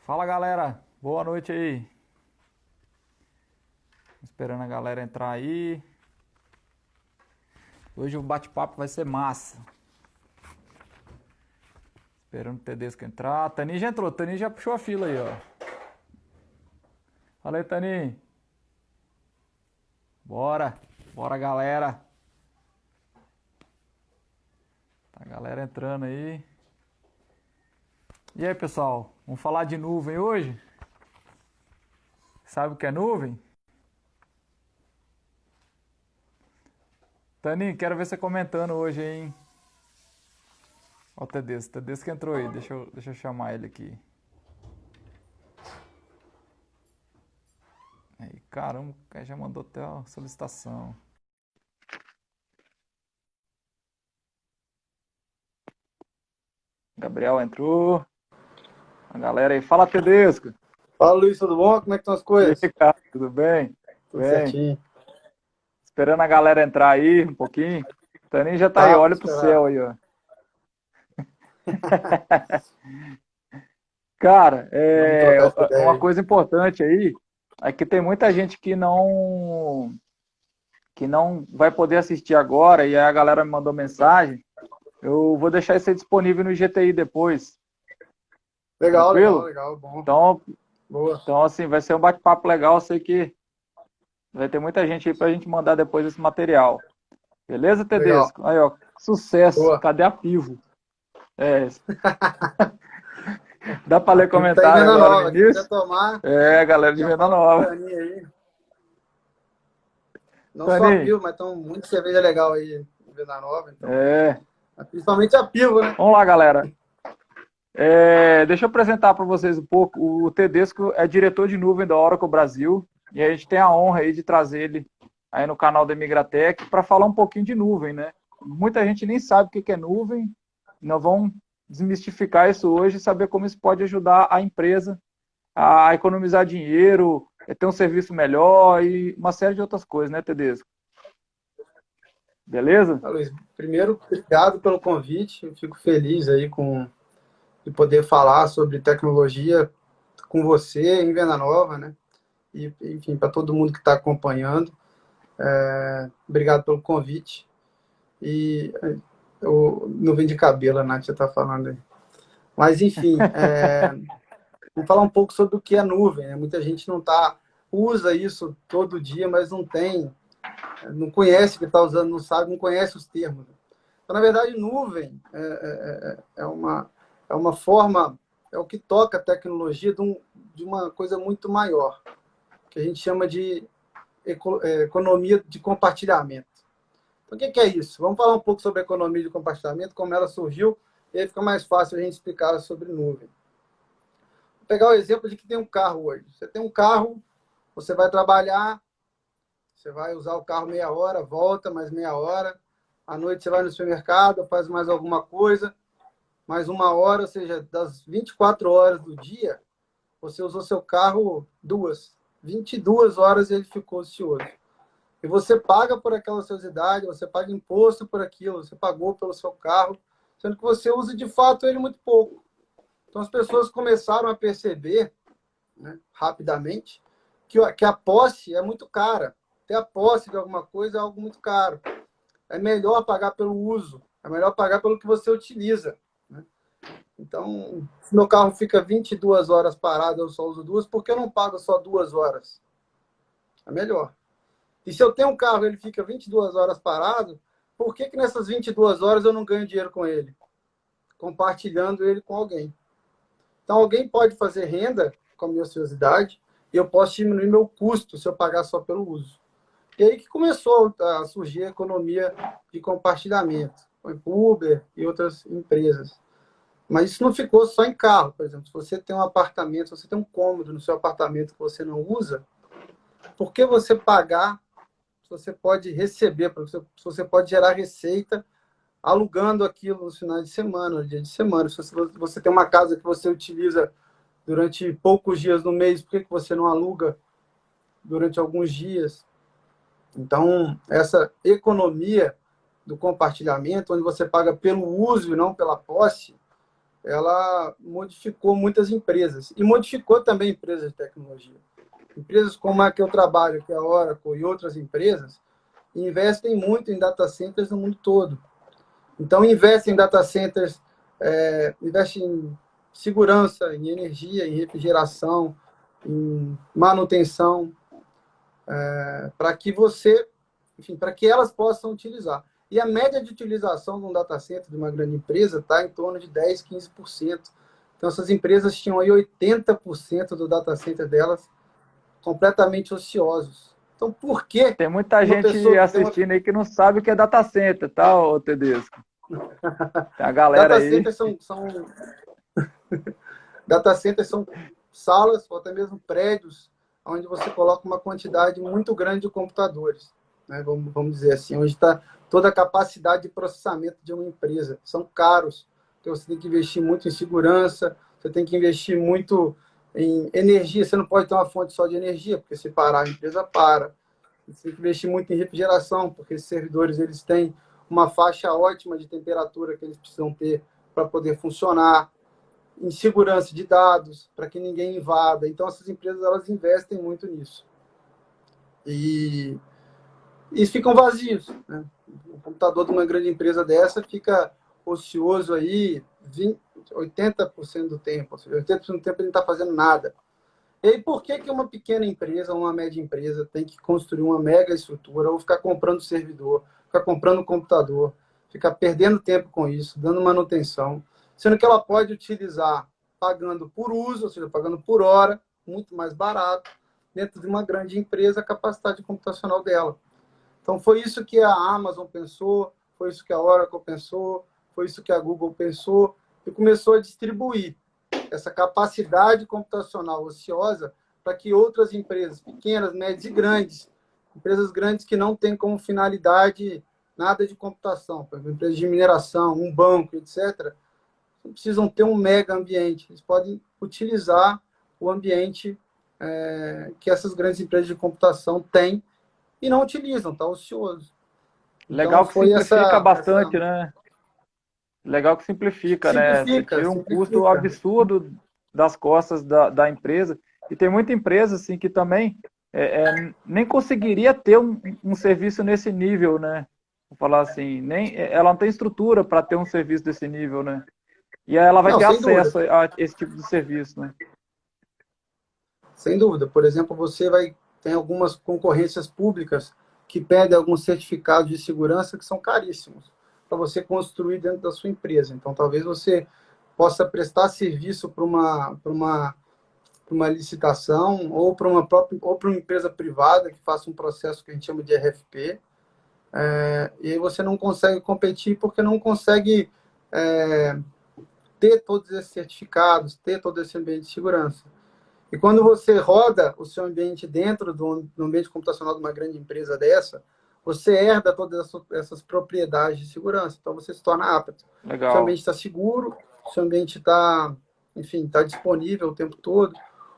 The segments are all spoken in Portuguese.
Fala galera, boa noite aí. Esperando a galera entrar aí. Hoje o bate-papo vai ser massa. Esperando o Tedesco entrar. Taninho já entrou, Taninho já puxou a fila aí, ó. Fala aí, Taninho. Bora, bora galera. Tá a galera entrando aí. E aí pessoal, vamos falar de nuvem hoje? Sabe o que é nuvem? Taninho, quero ver você comentando hoje, hein? Ó o Tedesco entrou aí, deixa eu chamar ele aqui. Aí, caramba, o cara já mandou até a solicitação. Gabriel entrou. A galera aí, fala Tedesco. Fala, Luiz, tudo bom? Como é que estão as E aí, coisas? cara, tudo bem? Tudo Bem. certinho. Esperando a galera entrar aí um pouquinho. O Taninho já tá aí, Tá, vou olha pro esperar. céu aí, ó. Cara, Vamos trocar essa uma ideia aí. coisa importante aí é que tem muita gente que não vai poder assistir agora, e aí a galera me mandou mensagem. Eu vou deixar isso aí disponível no GTI depois, Legal, legal, tranquilo? legal, bom. Então, Boa. então assim, vai ser um bate-papo legal. Eu sei que vai ter muita gente aí pra gente mandar depois esse material. Beleza, Legal. Tedesco? Aí, ó, sucesso. Boa. Cadê a Pivo? É, dá pra A ler Pipo tá em comentário venda agora no nova. Quem quiser início? tomar, É, galera de já Venda fala com o Nova. Taninho aí. Não só a Taninho, Pipo, mas tem muita cerveja legal aí em venda nova. Então, é, principalmente a Pipo, né? vamos lá, galera. Deixa eu apresentar para vocês um pouco. O Tedesco é diretor de nuvem da Oracle Brasil e a gente tem a honra aí de trazer ele aí no canal da Migratec para falar um pouquinho de nuvem, né? Muita gente nem sabe o que é nuvem. Nós vamos desmistificar isso hoje e saber como isso pode ajudar a empresa a economizar dinheiro, ter um serviço melhor e uma série de outras coisas, né, Tedesco? Beleza? Ah, Luiz, primeiro, obrigado pelo convite. Eu fico feliz aí de poder falar sobre tecnologia com você em venda nova, né? E, enfim, para todo mundo que está acompanhando. Obrigado pelo convite. E eu não vem de cabelo, a Nath já está falando aí. Mas, enfim, vamos falar um pouco sobre o que é nuvem. Né? Muita gente usa isso todo dia, mas não conhece o que está usando, não sabe, não conhece os termos. Então, na verdade, nuvem é uma forma, é o que toca a tecnologia de uma coisa muito maior, que a gente chama de economia de compartilhamento. Então, o que é isso? Vamos falar um pouco sobre a economia de compartilhamento, como ela surgiu, e aí fica mais fácil a gente explicar sobre nuvem. Vou pegar o exemplo de que tem um carro hoje. Você tem um carro, você vai trabalhar, você vai usar o carro meia hora, volta mais meia hora, à noite você vai no supermercado, faz mais alguma coisa, mais uma hora, ou seja, das 24 horas do dia, você usou seu carro 22 horas ele ficou ocioso. E você paga por aquela ociosidade, você paga imposto por aquilo, você pagou pelo seu carro, sendo que você usa de fato ele muito pouco. Então as pessoas começaram a perceber, né, rapidamente, que a posse é muito cara. Ter a posse de alguma coisa é algo muito caro. É melhor pagar pelo uso, é melhor pagar pelo que você utiliza. Né? Então, se meu carro fica 22 horas parado, eu só uso duas, por que eu não pago só 2 horas? É melhor. E se eu tenho um carro e ele fica 22 horas parado, por que nessas 22 horas eu não ganho dinheiro com ele? Compartilhando ele com alguém. Então, alguém pode fazer renda com a minha ociosidade e eu posso diminuir meu custo se eu pagar só pelo uso. E aí que começou a surgir a economia de compartilhamento, com Uber e outras empresas. Mas isso não ficou só em carro, por exemplo. Se você tem um apartamento, se você tem um cômodo no seu apartamento que você não usa, por que você pagar se você pode receber, se você pode gerar receita alugando aquilo nos finais de semana, no dia de semana? Se você tem uma casa que você utiliza durante poucos dias no mês, por que você não aluga durante alguns dias? Então, essa economia do compartilhamento, onde você paga pelo uso e não pela posse, ela modificou muitas empresas e modificou também empresas de tecnologia. Empresas como a que eu trabalho, que é a Oracle e outras empresas, investem muito em data centers no mundo todo. Então, investem em data centers, investem em segurança, em energia, em refrigeração, em manutenção, para que enfim, para que elas possam utilizar. E a média de utilização de um data center de uma grande empresa está em torno de 10, 15%. Então, essas empresas tinham aí 80% do data center delas completamente ociosos. Então, por que Tem muita uma gente pessoa que tem uma... assistindo aí que não sabe o que é data center, tá, ô Tedesco? Tem a galera Data aí. centers data centers são salas ou até mesmo prédios onde você coloca uma quantidade muito grande de computadores, né? Vamos dizer assim, onde está toda a capacidade de processamento de uma empresa. São caros, então você tem que investir muito em segurança, você tem que investir muito em energia. Você não pode ter uma fonte só de energia, porque se parar, a empresa para. Você tem que investir muito em refrigeração, porque esses servidores eles têm uma faixa ótima de temperatura que eles precisam ter para poder funcionar, em segurança de dados, para que ninguém invada. Então, essas empresas elas investem muito nisso. E ficam vazios, né? O computador de uma grande empresa dessa fica ocioso aí 80% do tempo. Ou seja, 80% do tempo ele não está fazendo nada. E aí, por que uma pequena empresa, uma média empresa, tem que construir uma mega estrutura ou ficar comprando servidor, ficar comprando computador, ficar perdendo tempo com isso, dando manutenção, sendo que ela pode utilizar pagando por uso, ou seja, pagando por hora, muito mais barato, dentro de uma grande empresa, a capacidade computacional dela. Então, foi isso que a Amazon pensou, foi isso que a Oracle pensou, foi isso que a Google pensou, e começou a distribuir essa capacidade computacional ociosa para que outras empresas, pequenas, médias e grandes, empresas grandes que não têm como finalidade nada de computação, por exemplo, empresas de mineração, um banco, etc., não precisam ter um mega ambiente. Eles podem utilizar o ambiente que essas grandes empresas de computação têm e não utilizam, está ocioso. Então, Legal que foi simplifica essa... bastante, né? Legal que simplifica, né? Você Simplifica, tira um custo simplifica. absurdo das costas da empresa. E tem muita empresa assim que também nem conseguiria ter um serviço nesse nível, né? Vou falar assim, nem ela não tem estrutura para ter um serviço desse nível, né? E aí ela vai Não, ter sem dúvida. acesso a esse tipo de serviço, né? Sem dúvida. Por exemplo, tem algumas concorrências públicas que pedem alguns certificados de segurança que são caríssimos para você construir dentro da sua empresa. Então, talvez você possa prestar serviço para uma licitação ou para uma empresa privada que faça um processo que a gente chama de RFP, e aí você não consegue competir porque não consegue ter todos esses certificados, ter todo esse ambiente de segurança. E quando você roda o seu ambiente dentro do ambiente computacional de uma grande empresa dessa, você herda todas essas propriedades de segurança. Então, você se torna apto. O seu Legal. ambiente está seguro, o seu ambiente está, enfim, está disponível o tempo todo.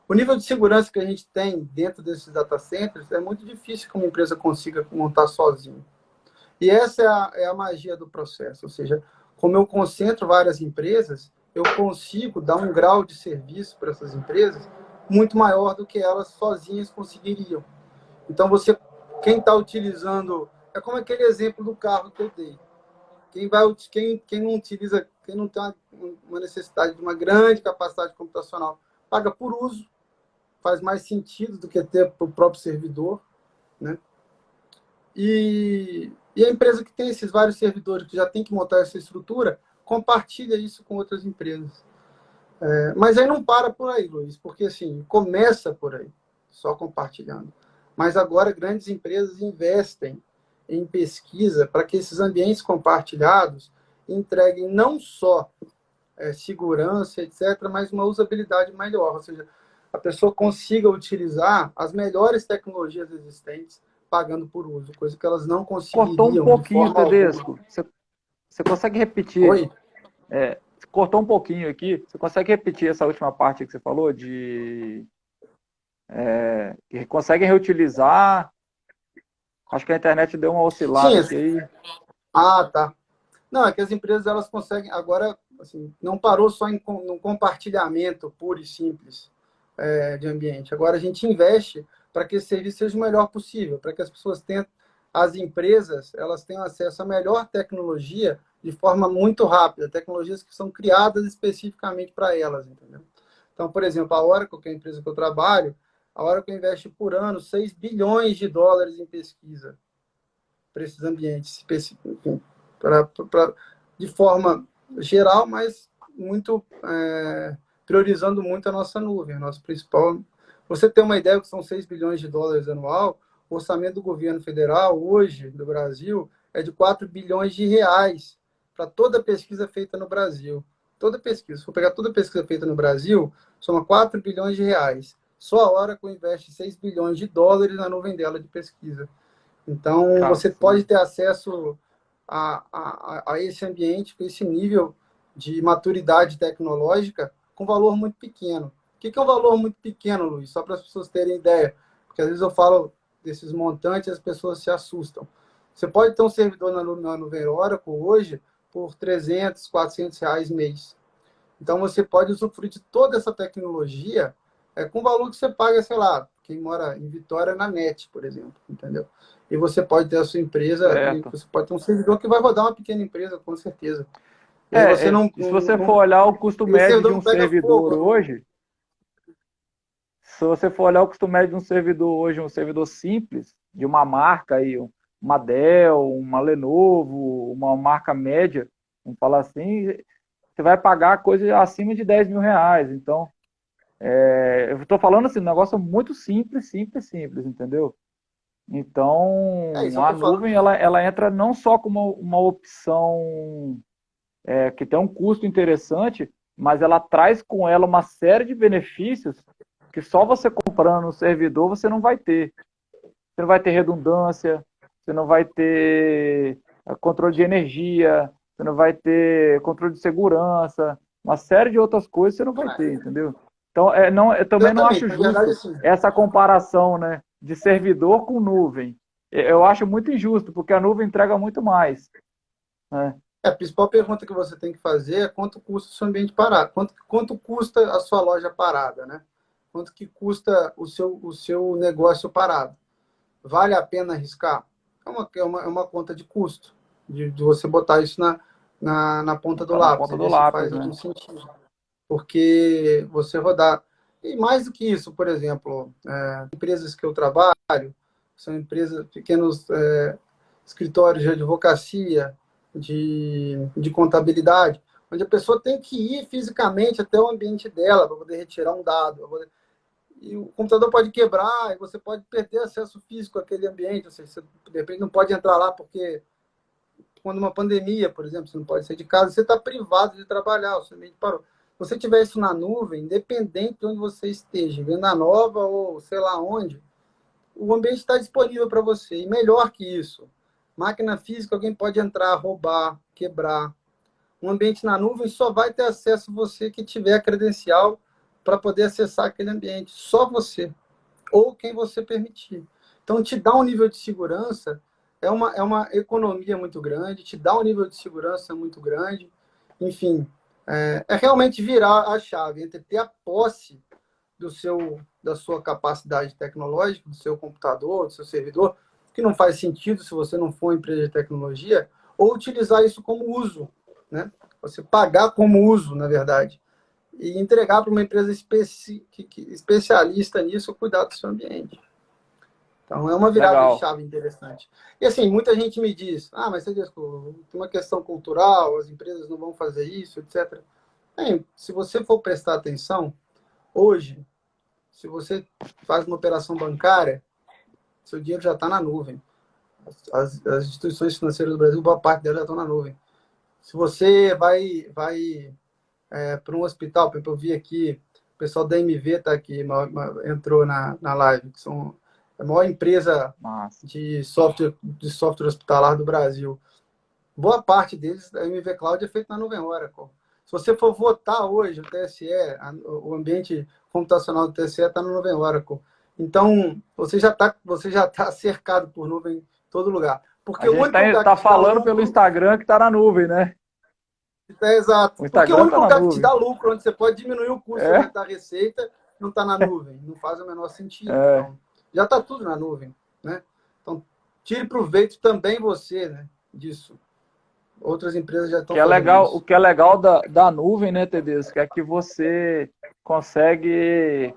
O nível de segurança que a gente tem dentro desses data centers é muito difícil que uma empresa consiga montar sozinha. E essa é a magia do processo. Ou seja, como eu concentro várias empresas, eu consigo dar um grau de serviço para essas empresas muito maior do que elas sozinhas conseguiriam. Então, quem está utilizando, é como aquele exemplo do carro que eu dei. Quem não utiliza, quem não tem uma necessidade de uma grande capacidade computacional, paga por uso, faz mais sentido do que ter para o próprio servidor, né? E a empresa que tem esses vários servidores, que já tem que montar essa estrutura, compartilha isso com outras empresas. Mas aí não para por aí, Luiz, porque assim, começa por aí, só compartilhando. Mas agora grandes empresas investem em pesquisa para que esses ambientes compartilhados entreguem não só segurança, etc., mas uma usabilidade melhor. Ou seja, a pessoa consiga utilizar as melhores tecnologias existentes pagando por uso, coisa que elas não Cortou um conseguiriam de pouquinho, forma alguma. Tedesco. Você consegue repetir? Oi? Cortou um pouquinho aqui. Você consegue repetir essa última parte que você falou que conseguem reutilizar? Acho que a internet deu uma Sim. oscilada aqui. Ah, tá. Não, é que as empresas elas conseguem agora assim, não parou só no compartilhamento puro e simples de ambiente. Agora a gente investe para que esse serviço seja o melhor possível, para que as pessoas tenham, as empresas, elas tenham acesso à melhor tecnologia de forma muito rápida, tecnologias que são criadas especificamente para elas, entendeu? Então, por exemplo, a Oracle, que é a empresa que eu trabalho, a Oracle investe por ano 6 bilhões de dólares em pesquisa para esses ambientes, enfim, de forma geral, mas muito priorizando muito a nossa nuvem, a nossa principal. Você tem uma ideia que são 6 bilhões de dólares anual, o orçamento do governo federal hoje, do Brasil, é de 4 bilhões de reais para toda pesquisa feita no Brasil. Toda pesquisa. Se for pegar toda pesquisa feita no Brasil, soma 4 bilhões de reais. Só a Oracle investe 6 bilhões de dólares na nuvem dela de pesquisa. Então, você pode ter acesso a esse ambiente, com esse nível de maturidade tecnológica, com valor muito pequeno. O que é um valor muito pequeno, Luiz? Só para as pessoas terem ideia. Porque às vezes eu falo desses montantes e as pessoas se assustam. Você pode ter um servidor na nuvem Oracle hoje por 300, 400 reais mês. Então, você pode usufruir de toda essa tecnologia com o valor que você paga, sei lá, quem mora em Vitória na NET, por exemplo, entendeu? E você pode ter a sua empresa, e você pode ter um servidor que vai rodar uma pequena empresa, com certeza. E aí você se você for olhar o custo médio de um servidor hoje, se você for olhar o custo médio de um servidor hoje, um servidor simples, de uma marca aí, uma Dell, uma Lenovo, uma marca média, vamos falar assim, você vai pagar coisa acima de 10 mil reais. Então, eu estou falando assim, um negócio muito simples, entendeu? Então, a nuvem, ela entra não só como uma opção que tem um custo interessante, mas ela traz com ela uma série de benefícios que só você comprando no servidor você não vai ter. Você não vai ter redundância, você não vai ter controle de energia, você não vai ter controle de segurança, uma série de outras coisas você não vai ter, entendeu? Então, eu também não acho justo essa comparação, né, de servidor com nuvem. Eu acho muito injusto, porque a nuvem entrega muito mais, né? A principal pergunta que você tem que fazer é quanto custa o seu ambiente parado, quanto custa a sua loja parada, né? Quanto que custa o seu negócio parado? Vale a pena arriscar? É uma conta de custo, de você botar isso na ponta do lápis, ver se faz algum sentido. Porque você rodar... E mais do que isso, por exemplo, empresas que eu trabalho, são empresas, pequenos escritórios de advocacia, de contabilidade, onde a pessoa tem que ir fisicamente até o ambiente dela para poder retirar um dado. E o computador pode quebrar, e você pode perder acesso físico àquele ambiente. Ou seja, você, de repente, não pode entrar lá porque, quando uma pandemia, por exemplo, você não pode sair de casa, você está privado de trabalhar, o seu ambiente parou. Se você tiver isso na nuvem, independente de onde você esteja, Venda Nova ou sei lá onde, o ambiente está disponível para você. E melhor que isso, máquina física, alguém pode entrar, roubar, quebrar. Um ambiente na nuvem só vai ter acesso você que tiver a credencial para poder acessar aquele ambiente. Só você. Ou quem você permitir. Então, te dá um nível de segurança, é uma economia muito grande, te dá um nível de segurança muito grande. Enfim, é realmente virar a chave entre ter a posse da sua capacidade tecnológica, do seu computador, do seu servidor, que não faz sentido se você não for uma empresa de tecnologia, ou utilizar isso como uso, né? Você pagar como uso, na verdade, e entregar para uma empresa especialista nisso cuidar do seu ambiente. Então, é uma virada de chave interessante. E assim, muita gente me diz, mas tem uma questão cultural, as empresas não vão fazer isso, etc. Bem, se você for prestar atenção, hoje, se você faz uma operação bancária, seu dinheiro já está na nuvem. As instituições financeiras do Brasil, boa parte delas já estão na nuvem. Se você vai para um hospital, eu vi aqui, o pessoal da MV está aqui, entrou na live, que são a maior empresa de software hospitalar do Brasil. Boa parte deles, a MV Cloud, é feita na nuvem Oracle. Se você for votar hoje, o TSE, o ambiente computacional do TSE está na nuvem Oracle. Então, você já tá cercado por nuvem em todo lugar. Porque a gente está falando pelo Instagram que está na nuvem, né? É exato. O Porque é o Instagram tá único na lugar que te nuvem. dá lucro, onde você pode diminuir o custo e É, aumentar a receita, não está na nuvem. Não faz o menor sentido. é. Então, já está tudo na nuvem, né? Então, tire proveito também você, né, disso. Outras empresas já estão Que é fazendo legal, o isso. que é legal da nuvem, né, Tedesco, é que você consegue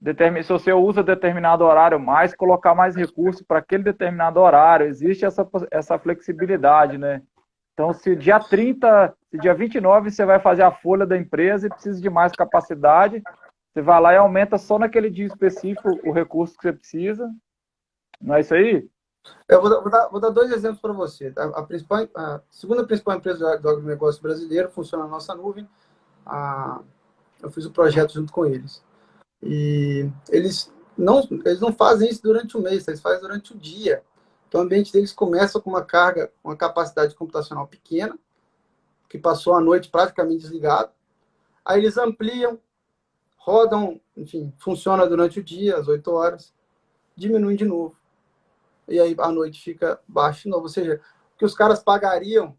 determinar, se você usa determinado horário mais, colocar mais recursos para aquele determinado horário. Existe essa flexibilidade, né? Então, se dia 30, se dia 29 você vai fazer a folha da empresa e precisa de mais capacidade, você vai lá e aumenta só naquele dia específico o recurso que você precisa. Não é isso aí? Eu vou dar dois exemplos para você. A segunda principal empresa do agronegócio brasileiro funciona na nossa nuvem. Eu fiz o projeto junto com eles. E eles não fazem isso durante o mês, eles fazem durante o dia. Então, o ambiente deles começa com uma carga, uma capacidade computacional pequena, que passou a noite praticamente desligado. Aí eles ampliam, rodam, enfim, funciona durante o dia, às 8 horas, diminuem de novo. E aí a noite fica baixa de novo. Ou seja, o que os caras pagariam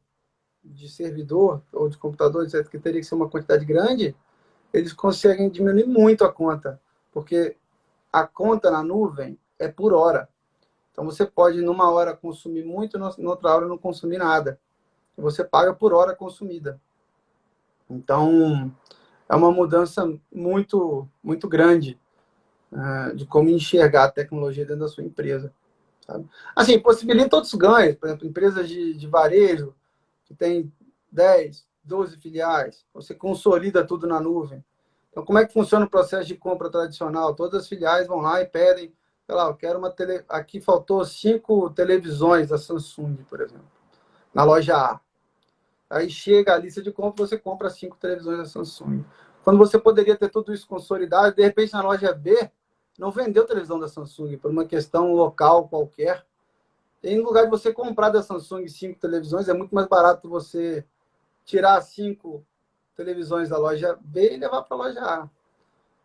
de servidor ou de computador, etc., que teria que ser uma quantidade grande, eles conseguem diminuir muito a conta, porque a conta na nuvem é por hora. Então você pode, numa hora, consumir muito, na outra hora não consumir nada. Você paga por hora consumida. Então, é uma mudança muito, muito grande de como enxergar a tecnologia dentro da sua empresa. Sabe? Assim, possibilita outros ganhos. Por exemplo, empresas de varejo, que tem 10, 12 filiais, você consolida tudo na nuvem. Então, como é que funciona o processo de compra tradicional? Todas as filiais vão lá e pedem, sei lá, eu quero uma tele... Aqui faltou 5 televisões da Samsung, por exemplo, na loja A. Aí chega a lista de compra, você compra 5 televisões da Samsung. Quando você poderia ter tudo isso consolidado, de repente na loja B, não vendeu televisão da Samsung por uma questão local qualquer. Em lugar de você comprar da Samsung 5 televisões, é muito mais barato você tirar 5 televisões da loja B e levar para a loja A.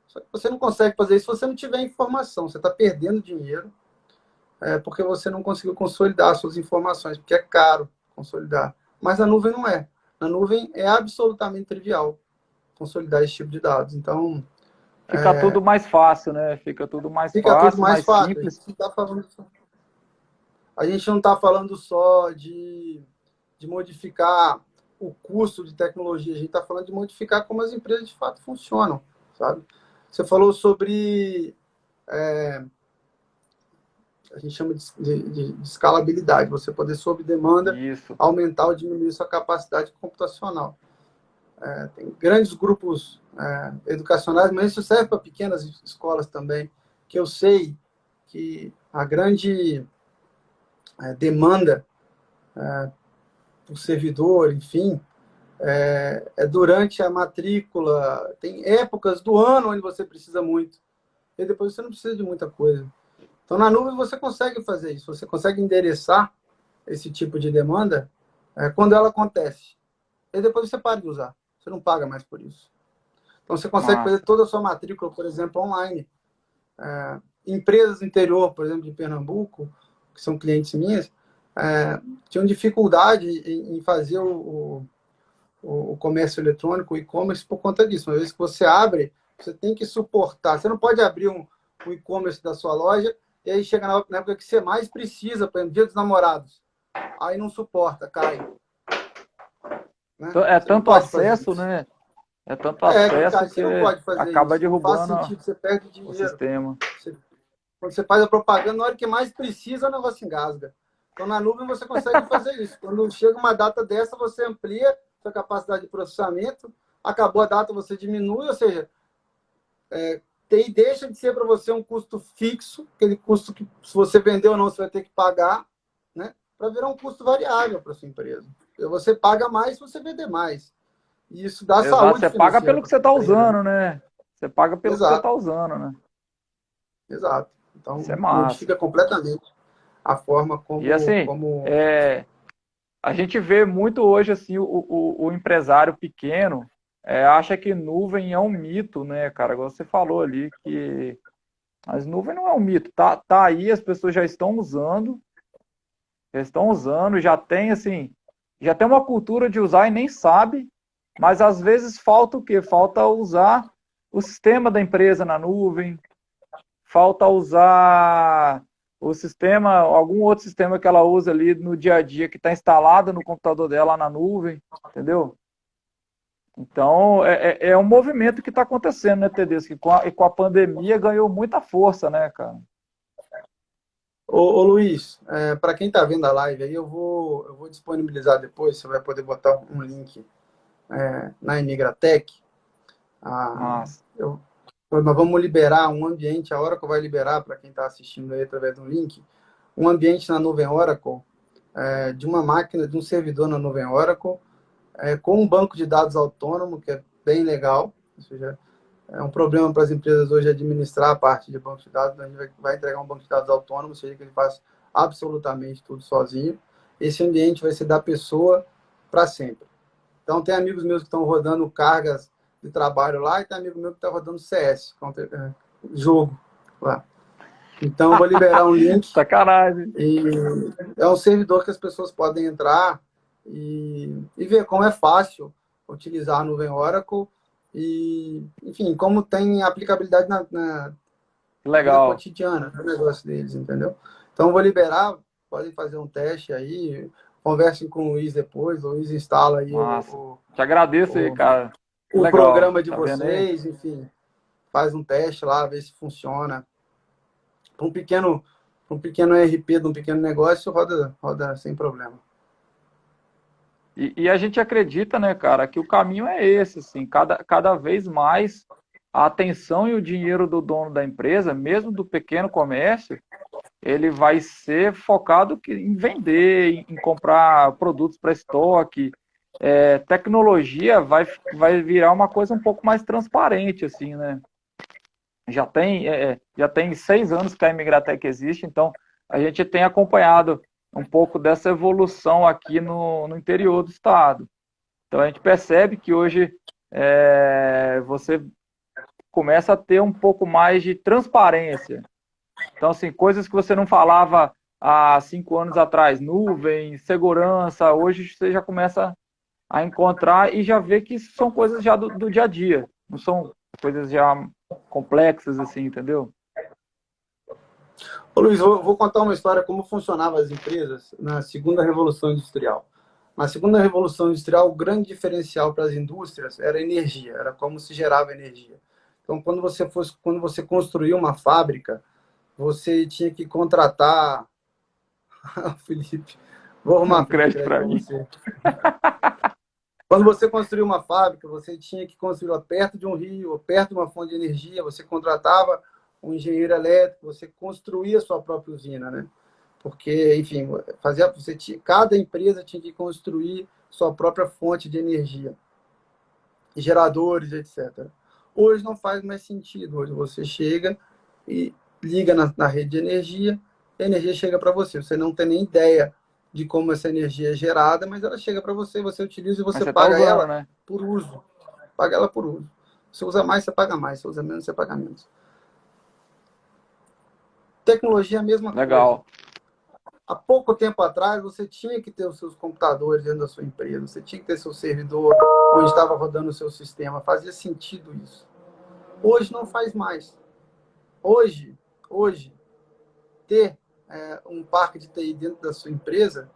Só que você não consegue fazer isso se você não tiver informação. Você está perdendo dinheiro porque você não conseguiu consolidar suas informações, porque é caro consolidar. Mas na nuvem não é. Na nuvem é absolutamente trivial consolidar esse tipo de dados. Então, Fica tudo mais fácil, né? Fica tudo mais fica tudo fácil, mais mais fácil. simples. A gente não está falando só de modificar o custo de tecnologia, a gente está falando de modificar como as empresas de fato funcionam, sabe? Você falou sobre a gente chama de escalabilidade, você poder, sob demanda, Isso. aumentar ou diminuir sua capacidade computacional. Tem grandes grupos educacionais, mas isso serve para pequenas escolas também, que eu sei que a grande demanda do servidor, enfim, durante a matrícula. Tem épocas do ano onde você precisa muito, e depois você não precisa de muita coisa. Então, na nuvem, você consegue fazer isso, você consegue endereçar esse tipo de demanda quando ela acontece. E depois você para de usar, você não paga mais por isso. Então, você consegue fazer Massa. toda a sua matrícula, por exemplo, online. Empresas do interior, por exemplo, de Pernambuco, que são clientes minhas, tinham dificuldade em fazer o comércio eletrônico, o e-commerce, por conta disso. Uma vez que você abre, você tem que suportar. Você não pode abrir um e-commerce da sua loja e aí chega na época que você mais precisa, por exemplo, Dia dos Namorados. Aí não suporta, cai. Né? É Você não tanto pode fazer acesso, isso. né? É tanto Que acesso cai. que Você não pode fazer acaba isso. Não faz derrubando sentido. Você perde o dinheiro. sistema. Quando você faz a propaganda, na hora que mais precisa, o negócio engasga. Então, na nuvem, você consegue fazer isso. Quando chega uma data dessa, você amplia sua capacidade de processamento. Acabou a data, você diminui. Ou seja, deixa de ser para você um custo fixo, aquele custo que, se você vender ou não, você vai ter que pagar, né? Para virar um custo variável para sua empresa. Você paga mais se você vender mais. E isso dá Exato. saúde Você paga financeira pelo para que você sua está empresa. Né? usando, né? Você paga pelo que você Exato, está usando, né? exato. Isso é Então, massa. modifica completamente a forma E assim, como a gente vê muito hoje assim o empresário pequeno acha que nuvem é um mito, né, cara? Igual você falou ali que as nuvens não é um mito, tá aí, as pessoas já estão usando, já tem assim, já tem uma cultura de usar e nem sabe, mas às vezes falta o quê? Falta usar o sistema da empresa na nuvem, falta usar o sistema, algum outro sistema que ela usa ali no dia a dia que está instalado no computador dela na nuvem, entendeu? Então, é um movimento que está acontecendo, né, Tedesco? Que com a pandemia ganhou muita força, né, cara? Ô Luiz, para quem está vendo a live aí, eu vou disponibilizar depois, você vai poder botar um link na Imigratec. Mas, Nós vamos liberar um ambiente, a Oracle vai liberar, para quem está assistindo aí através do link, um ambiente na nuvem Oracle, de uma máquina, de um servidor na nuvem Oracle, com um banco de dados autônomo, que é bem legal. Ou seja, é um problema para as empresas hoje administrar a parte de banco de dados. A gente vai entregar um banco de dados autônomo, ou seja, que ele faz absolutamente tudo sozinho. Esse ambiente vai ser da pessoa para sempre. Então, tem amigos meus que estão rodando cargas de trabalho lá, e tem amigo meu que está rodando CS, jogo lá. Então, eu vou liberar um link. sacanagem. E é um servidor que as pessoas podem entrar e ver como é fácil utilizar a nuvem Oracle e, enfim, como tem aplicabilidade na vida Legal. cotidiana no negócio deles, entendeu? Então, eu vou liberar, podem fazer um teste aí, conversem com o Luiz depois, o Luiz instala aí Massa. Te agradeço aí, cara. o Legal. programa de Tá vendo aí? vocês, enfim, faz um teste lá, vê se funciona. Para um pequeno RP de um pequeno negócio, roda sem problema. E a gente acredita, né, cara, que o caminho é esse, assim, cada vez mais a atenção e o dinheiro do dono da empresa, mesmo do pequeno comércio, ele vai ser focado em vender, em comprar produtos para estoque. Tecnologia vai virar uma coisa um pouco mais transparente, assim, né? Já tem 6 anos que a Imigratec existe, então a gente tem acompanhado um pouco dessa evolução aqui no interior do estado. Então a gente percebe que hoje você começa a ter um pouco mais de transparência. Então, assim, coisas que você não falava há 5 anos atrás, nuvem, segurança, hoje você já começa a encontrar e já vê que são coisas já do dia a dia, não são coisas já complexas, assim, entendeu? Ô, Luiz, vou contar uma história como funcionavam as empresas na segunda Revolução Industrial. Na segunda Revolução Industrial, o grande diferencial para as indústrias era a energia, era como se gerava energia. Então, quando você construía uma fábrica, você tinha que contratar... Felipe, vou arrumar Um crédito para mim. você. Quando você construía uma fábrica, você tinha que construí-la perto de um rio, ou perto de uma fonte de energia, você contratava um engenheiro elétrico, você construía a sua própria usina, né? Porque, enfim, cada empresa tinha que construir sua própria fonte de energia, geradores, etc. Hoje não faz mais sentido. Hoje você chega e liga na rede de energia, e a energia chega para você. Você não tem nem ideia de como essa energia é gerada, mas ela chega para você, você utiliza e você paga usando, ela, né? por uso. Paga ela por uso. Se usa mais, você paga mais. Se usa menos, você paga menos. Tecnologia é a mesma Legal. coisa. Há pouco tempo atrás, você tinha que ter os seus computadores dentro da sua empresa, você tinha que ter seu servidor onde estava rodando o seu sistema. Fazia sentido isso. Hoje não faz mais. Hoje ter um parque de TI dentro da sua empresa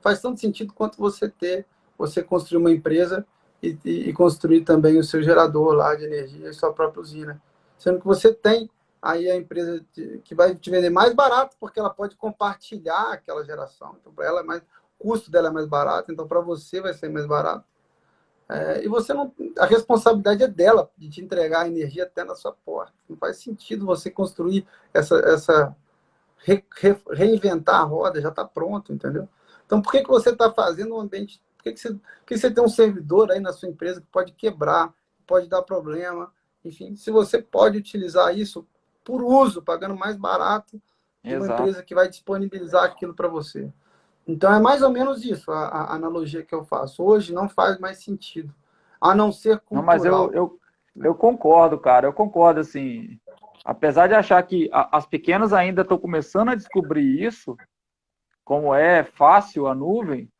faz tanto sentido quanto você construir uma empresa e construir também o seu gerador lá de energia e sua própria usina. Sendo que você tem aí a empresa que vai te vender mais barato, porque ela pode compartilhar aquela geração. Então, para ela o custo dela é mais barato, então para você vai ser mais barato. E você não, a responsabilidade é dela de te entregar a energia até na sua porta. Não faz sentido você construir reinventar a roda, já está pronto, entendeu? Então, por que você está fazendo um ambiente... Por que você tem um servidor aí na sua empresa que pode quebrar, pode dar problema? Enfim, se você pode utilizar isso por uso, pagando mais barato de uma empresa que vai disponibilizar aquilo para você. Então, é mais ou menos isso, a analogia que eu faço. Hoje não faz mais sentido, a não ser cultural. Não, mas eu concordo, cara, eu concordo, assim, apesar de achar que as pequenas ainda estão começando a descobrir isso, como é fácil a nuvem,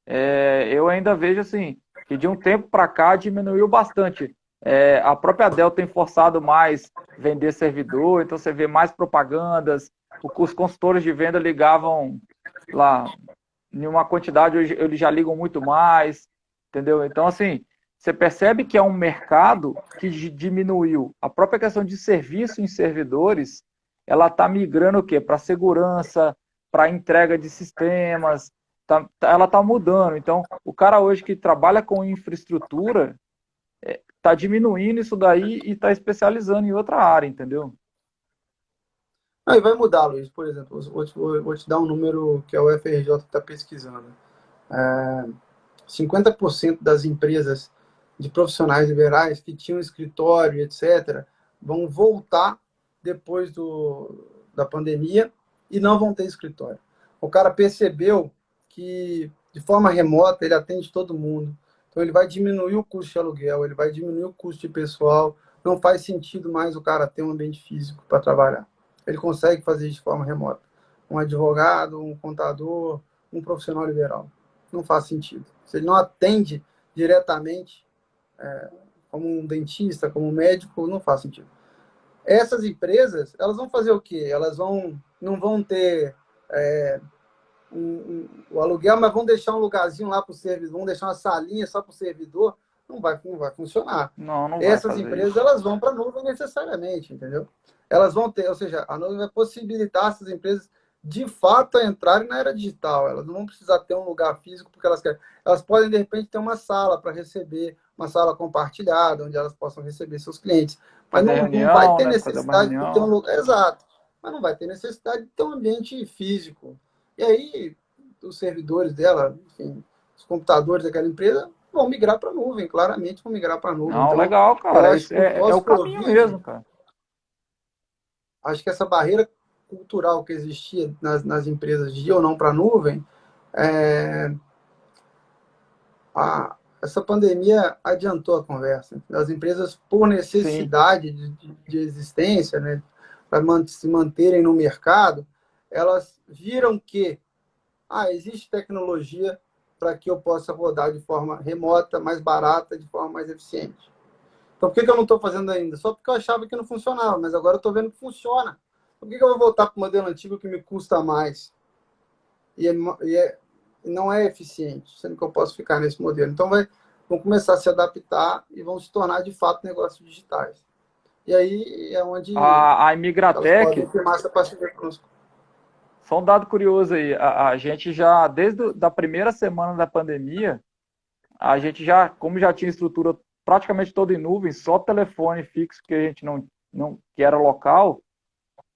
eu ainda vejo assim, que de um tempo para cá diminuiu bastante. A própria Dell tem forçado mais vender servidor, então você vê mais propagandas, os consultores de venda ligavam lá em uma quantidade, hoje eles já ligam muito mais, entendeu? Então, assim, você percebe que é um mercado que diminuiu. A própria questão de serviço em servidores, ela está migrando o quê? Para segurança, para entrega de sistemas, ela está mudando. Então, o cara hoje que trabalha com infraestrutura está diminuindo isso daí e está especializando em outra área, entendeu? Aí vai mudar, Luiz. Por exemplo, vou te dar um número que é o FRJ que está pesquisando. 50% das empresas de profissionais liberais que tinham escritório, etc., vão voltar depois da pandemia e não vão ter escritório. O cara percebeu que, de forma remota, ele atende todo mundo. Então, ele vai diminuir o custo de aluguel, ele vai diminuir o custo de pessoal. Não faz sentido mais o cara ter um ambiente físico para trabalhar. Ele consegue fazer isso de forma remota. Um advogado, um contador, um profissional liberal. Não faz sentido. Se ele não atende diretamente, como um dentista, como um médico, não faz sentido. Essas empresas, elas vão fazer o quê? Elas não vão ter o aluguel, mas vão deixar um lugarzinho lá para o servidor, vão deixar uma salinha só para o servidor, não vai funcionar. Não vai Essas fazer empresas, isso. elas vão para a nuvem necessariamente, entendeu? Elas vão ter, ou seja, a nuvem vai possibilitar essas empresas de fato a entrarem na era digital. Elas não vão precisar ter um lugar físico porque elas querem. Elas podem, de repente, ter uma sala para receber, uma sala compartilhada, onde elas possam receber seus clientes. Mas Fazer não vai reunião, ter né? Fazer uma necessidade de ter um reunião. lugar. Exato. Mas não vai ter necessidade de ter um ambiente físico. E aí, os servidores dela, enfim, os computadores daquela empresa vão migrar para a nuvem, claramente vão migrar para a nuvem. Não, Então, legal, eu cara. acho Isso que o é o caminho mesmo, pós-Covid, cara. acho que essa barreira cultural que existia nas empresas de ir ou não para a nuvem, essa pandemia adiantou a conversa. As empresas, por Sim. necessidade de existência, né, para se manterem no mercado, elas viram que existe tecnologia para que eu possa rodar de forma remota, mais barata, de forma mais eficiente. Então, por que eu não estou fazendo ainda? Só porque eu achava que não funcionava, mas agora eu estou vendo que funciona. Por que eu vou voltar para o modelo antigo que me custa mais e não é eficiente, sendo que eu posso ficar nesse modelo? Então, vão começar a se adaptar e vão se tornar, de fato, negócios digitais. E aí é onde A elas podem Imigratec, firmar essa parceria conosco. só um dado curioso aí, a gente já, desde da primeira semana da pandemia, a gente já, como já tinha estrutura praticamente toda em nuvem, só telefone fixo que a gente não que era local,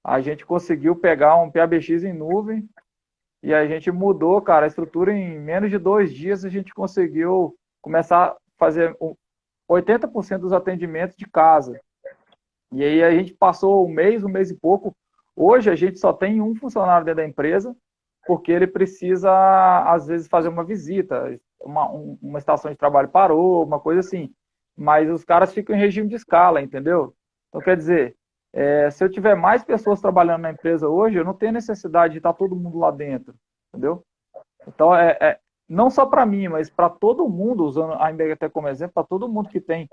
a gente conseguiu pegar um PABX em nuvem e a gente mudou, cara, a estrutura em menos de 2 dias a gente conseguiu começar a fazer 80% dos atendimentos de casa. E aí a gente passou um mês e pouco. Hoje a gente só tem um funcionário dentro da empresa, porque ele precisa, às vezes, fazer uma visita, uma estação de trabalho parou, uma coisa assim. Mas os caras ficam em regime de escala, entendeu? Então, quer dizer, se eu tiver mais pessoas trabalhando na empresa hoje, eu não tenho necessidade de estar todo mundo lá dentro, entendeu? Então, não só para mim, mas para todo mundo, usando a MBHT como exemplo, para todo mundo que tem,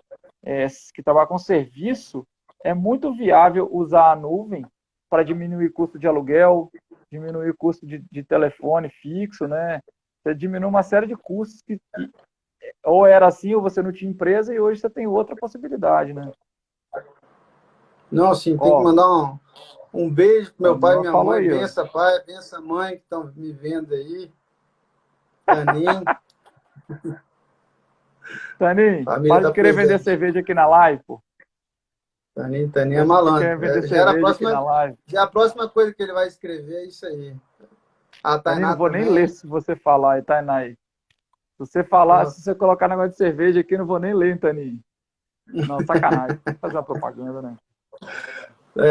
que trabalha com serviço, é muito viável usar a nuvem para diminuir custo de aluguel, diminuir custo de telefone fixo, né? Você diminui uma série de custos que ou era assim, ou você não tinha empresa, e hoje você tem outra possibilidade, né? Não, sim, tem que Ó, mandar um beijo pro a meu pai e Nilma minha falou mãe. aí, ó. Bença pai, bença mãe, que estão me vendo aí. Tanim, Taninho, família para de está querer vender presente. cerveja aqui na live, pô. Tanim é Deixa de malandro. querer vender Já era cerveja aqui na live. a próxima coisa que ele vai escrever é isso aí. A Taninho, não Tainá vou nem ler também. se você falar aí, Tainai. Se você falar, se você colocar negócio de cerveja aqui, eu não vou nem ler, Taninho. Não, sacanagem. Tem que fazer uma propaganda, né?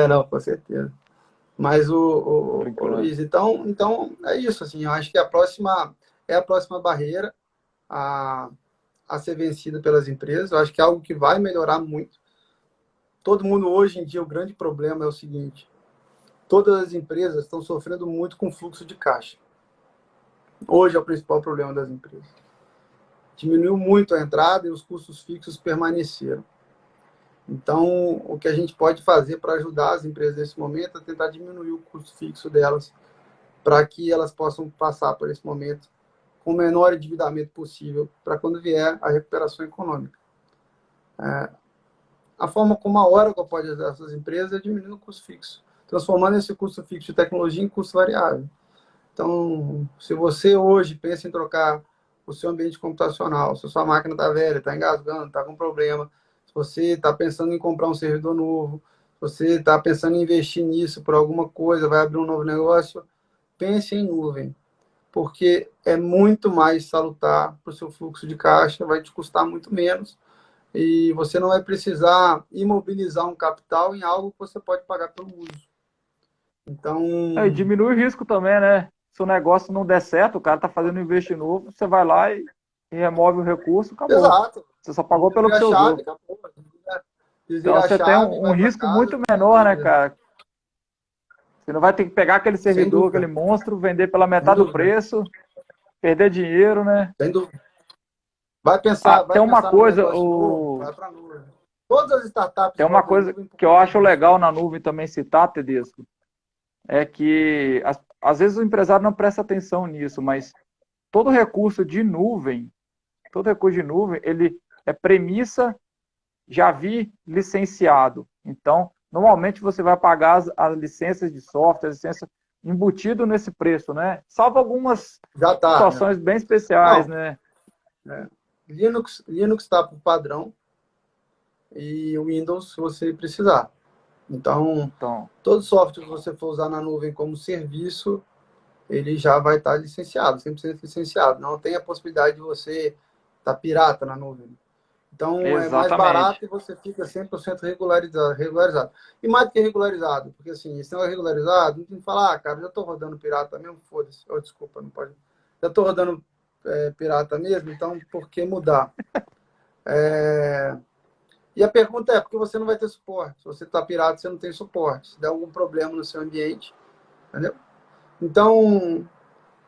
Não, com certeza. Mas Tô o brincando. Luiz, então é isso, assim, eu acho que a próxima barreira a, a ser vencida pelas empresas. Eu acho que é algo que vai melhorar muito. Todo mundo hoje em dia, o grande problema é o seguinte: todas as empresas estão sofrendo muito com fluxo de caixa. Hoje é o principal problema das empresas. Diminuiu muito a entrada e os custos fixos permaneceram. Então, o que a gente pode fazer para ajudar as empresas nesse momento é tentar diminuir o custo fixo delas, para que elas possam passar por esse momento com o menor endividamento possível, para quando vier a recuperação econômica. A forma como a Oracle pode ajudar essas empresas é diminuindo o custo fixo, transformando esse custo fixo de tecnologia em custo variável. Então, se você hoje pensa em trocar o seu ambiente computacional, se a sua máquina está velha, está engasgando, está com problema, se você está pensando em comprar um servidor novo, se você está pensando em investir nisso por alguma coisa, vai abrir um novo negócio, pense em nuvem, porque é muito mais salutar para o seu fluxo de caixa, vai te custar muito menos e você não vai precisar imobilizar um capital em algo que você pode pagar pelo uso. Então, E diminui o risco também, né? Se o negócio não der certo, o cara tá fazendo um investimento novo, você vai lá e remove o recurso, acabou. exato. Você só pagou pelo que Desliga você a chave, usou. acabou. Então Desliga a você tem chave, um vai para risco casa, muito menor, né, vida. cara? Você não vai ter que pegar aquele Sem servidor, aquele dúvida, monstro, vender pela sem metade do dúvida, preço, perder dinheiro, né? sem dúvida. Ah, Vai tem uma pensar no coisa, negócio novo, vai para a nuvem. Todas as startups tem uma rodam em coisa nuvem por que eu conta acho disso. legal na nuvem também citar, Tedesco, é que às vezes o empresário não presta atenção nisso, mas todo recurso de nuvem, todo recurso de nuvem, ele é premissa já vi licenciado. Então, normalmente você vai pagar as licenças de software, as licenças embutido nesse preço, né? Salvo algumas Já está. Né? situações bem especiais, Não, né? Linux está por padrão e o Windows se você precisar. Então, Então, todo software que você for usar na nuvem como serviço, ele já vai estar licenciado, 100% licenciado. Não tem a possibilidade de você estar pirata na nuvem. Então, é mais exatamente. barato e você fica 100% regularizado. E mais do que regularizado, porque assim, se não é regularizado, não tem que falar, cara, já estou rodando pirata mesmo, foda-se. Oh, desculpa, não pode. Já estou rodando pirata mesmo, então por que mudar? E a pergunta é, por que você não vai ter suporte? Se você está pirata, você não tem suporte. Se der algum problema no seu ambiente, entendeu? Então,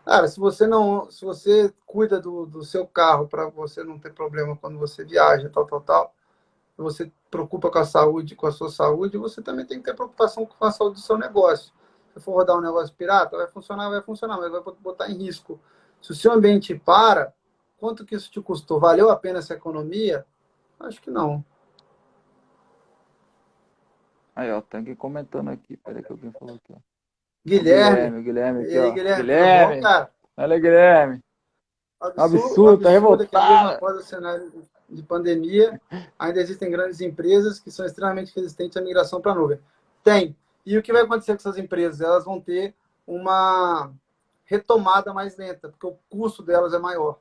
cara, se você cuida do seu carro para você não ter problema quando você viaja, tal, você preocupa com a saúde, com a sua saúde, você também tem que ter preocupação com a saúde do seu negócio. Se for rodar um negócio pirata, vai funcionar, mas vai botar em risco. Se o seu ambiente para, quanto que isso te custou? Valeu a pena essa economia? Acho que não. Aí, ó, tem alguém comentando aqui. Peraí que alguém falou aqui, ó. Guilherme. O Guilherme E aqui, aí, ó. Guilherme, tudo bom, Guilherme, cara? olha, Guilherme. O Absurdo, tá absurdo é que mesmo revoltado. após o cenário de pandemia, ainda existem grandes empresas que são extremamente resistentes à migração para a nuvem. Tem. E o que vai acontecer com essas empresas? Elas vão ter uma retomada mais lenta, porque o custo delas é maior.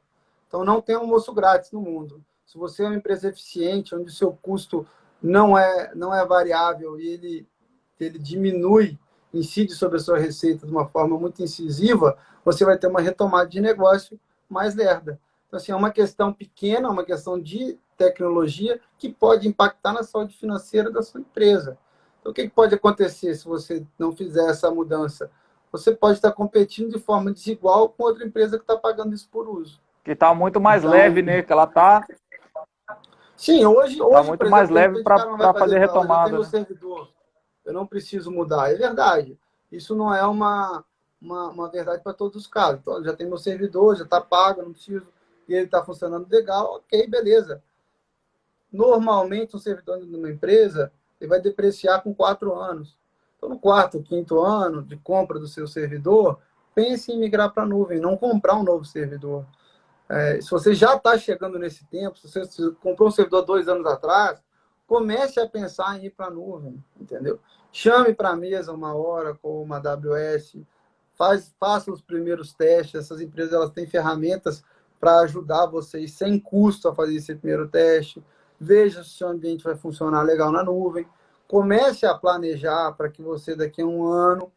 Então, não tem almoço grátis no mundo. Se você é uma empresa eficiente, onde o seu custo não é variável e ele diminui, incide sobre a sua receita de uma forma muito incisiva, você vai ter uma retomada de negócio mais lerda. Então, assim, é uma questão pequena, uma questão de tecnologia que pode impactar na saúde financeira da sua empresa. Então, o que pode acontecer se você não fizer essa mudança? Você pode estar competindo de forma desigual com outra empresa que está pagando isso por uso. Que tá muito mais Então, leve, né? Que ela tá sim, tá hoje, muito por mais exemplo, de leve repente o cara não vai para fazer fazer, eu já tenho retomada, meu né? servidor, eu não preciso mudar. É verdade. Isso não é uma verdade para todos os casos. Então, já tem meu servidor, já está pago, eu não preciso, e ele está funcionando legal, ok, beleza. Normalmente, um servidor de uma empresa, ele vai depreciar com 4 anos. Então, no quarto, quinto ano de compra do seu servidor, pense em migrar para a nuvem, não comprar um novo servidor. Se você já está chegando nesse tempo, se você comprou um servidor 2 anos atrás, comece a pensar em ir para a nuvem, entendeu? Chame para a mesa uma Oracle, uma AWS, faça os primeiros testes. Essas empresas elas têm ferramentas para ajudar vocês sem custo a fazer esse primeiro teste. Veja se o seu ambiente vai funcionar legal na nuvem. Comece a planejar para que você daqui a um ano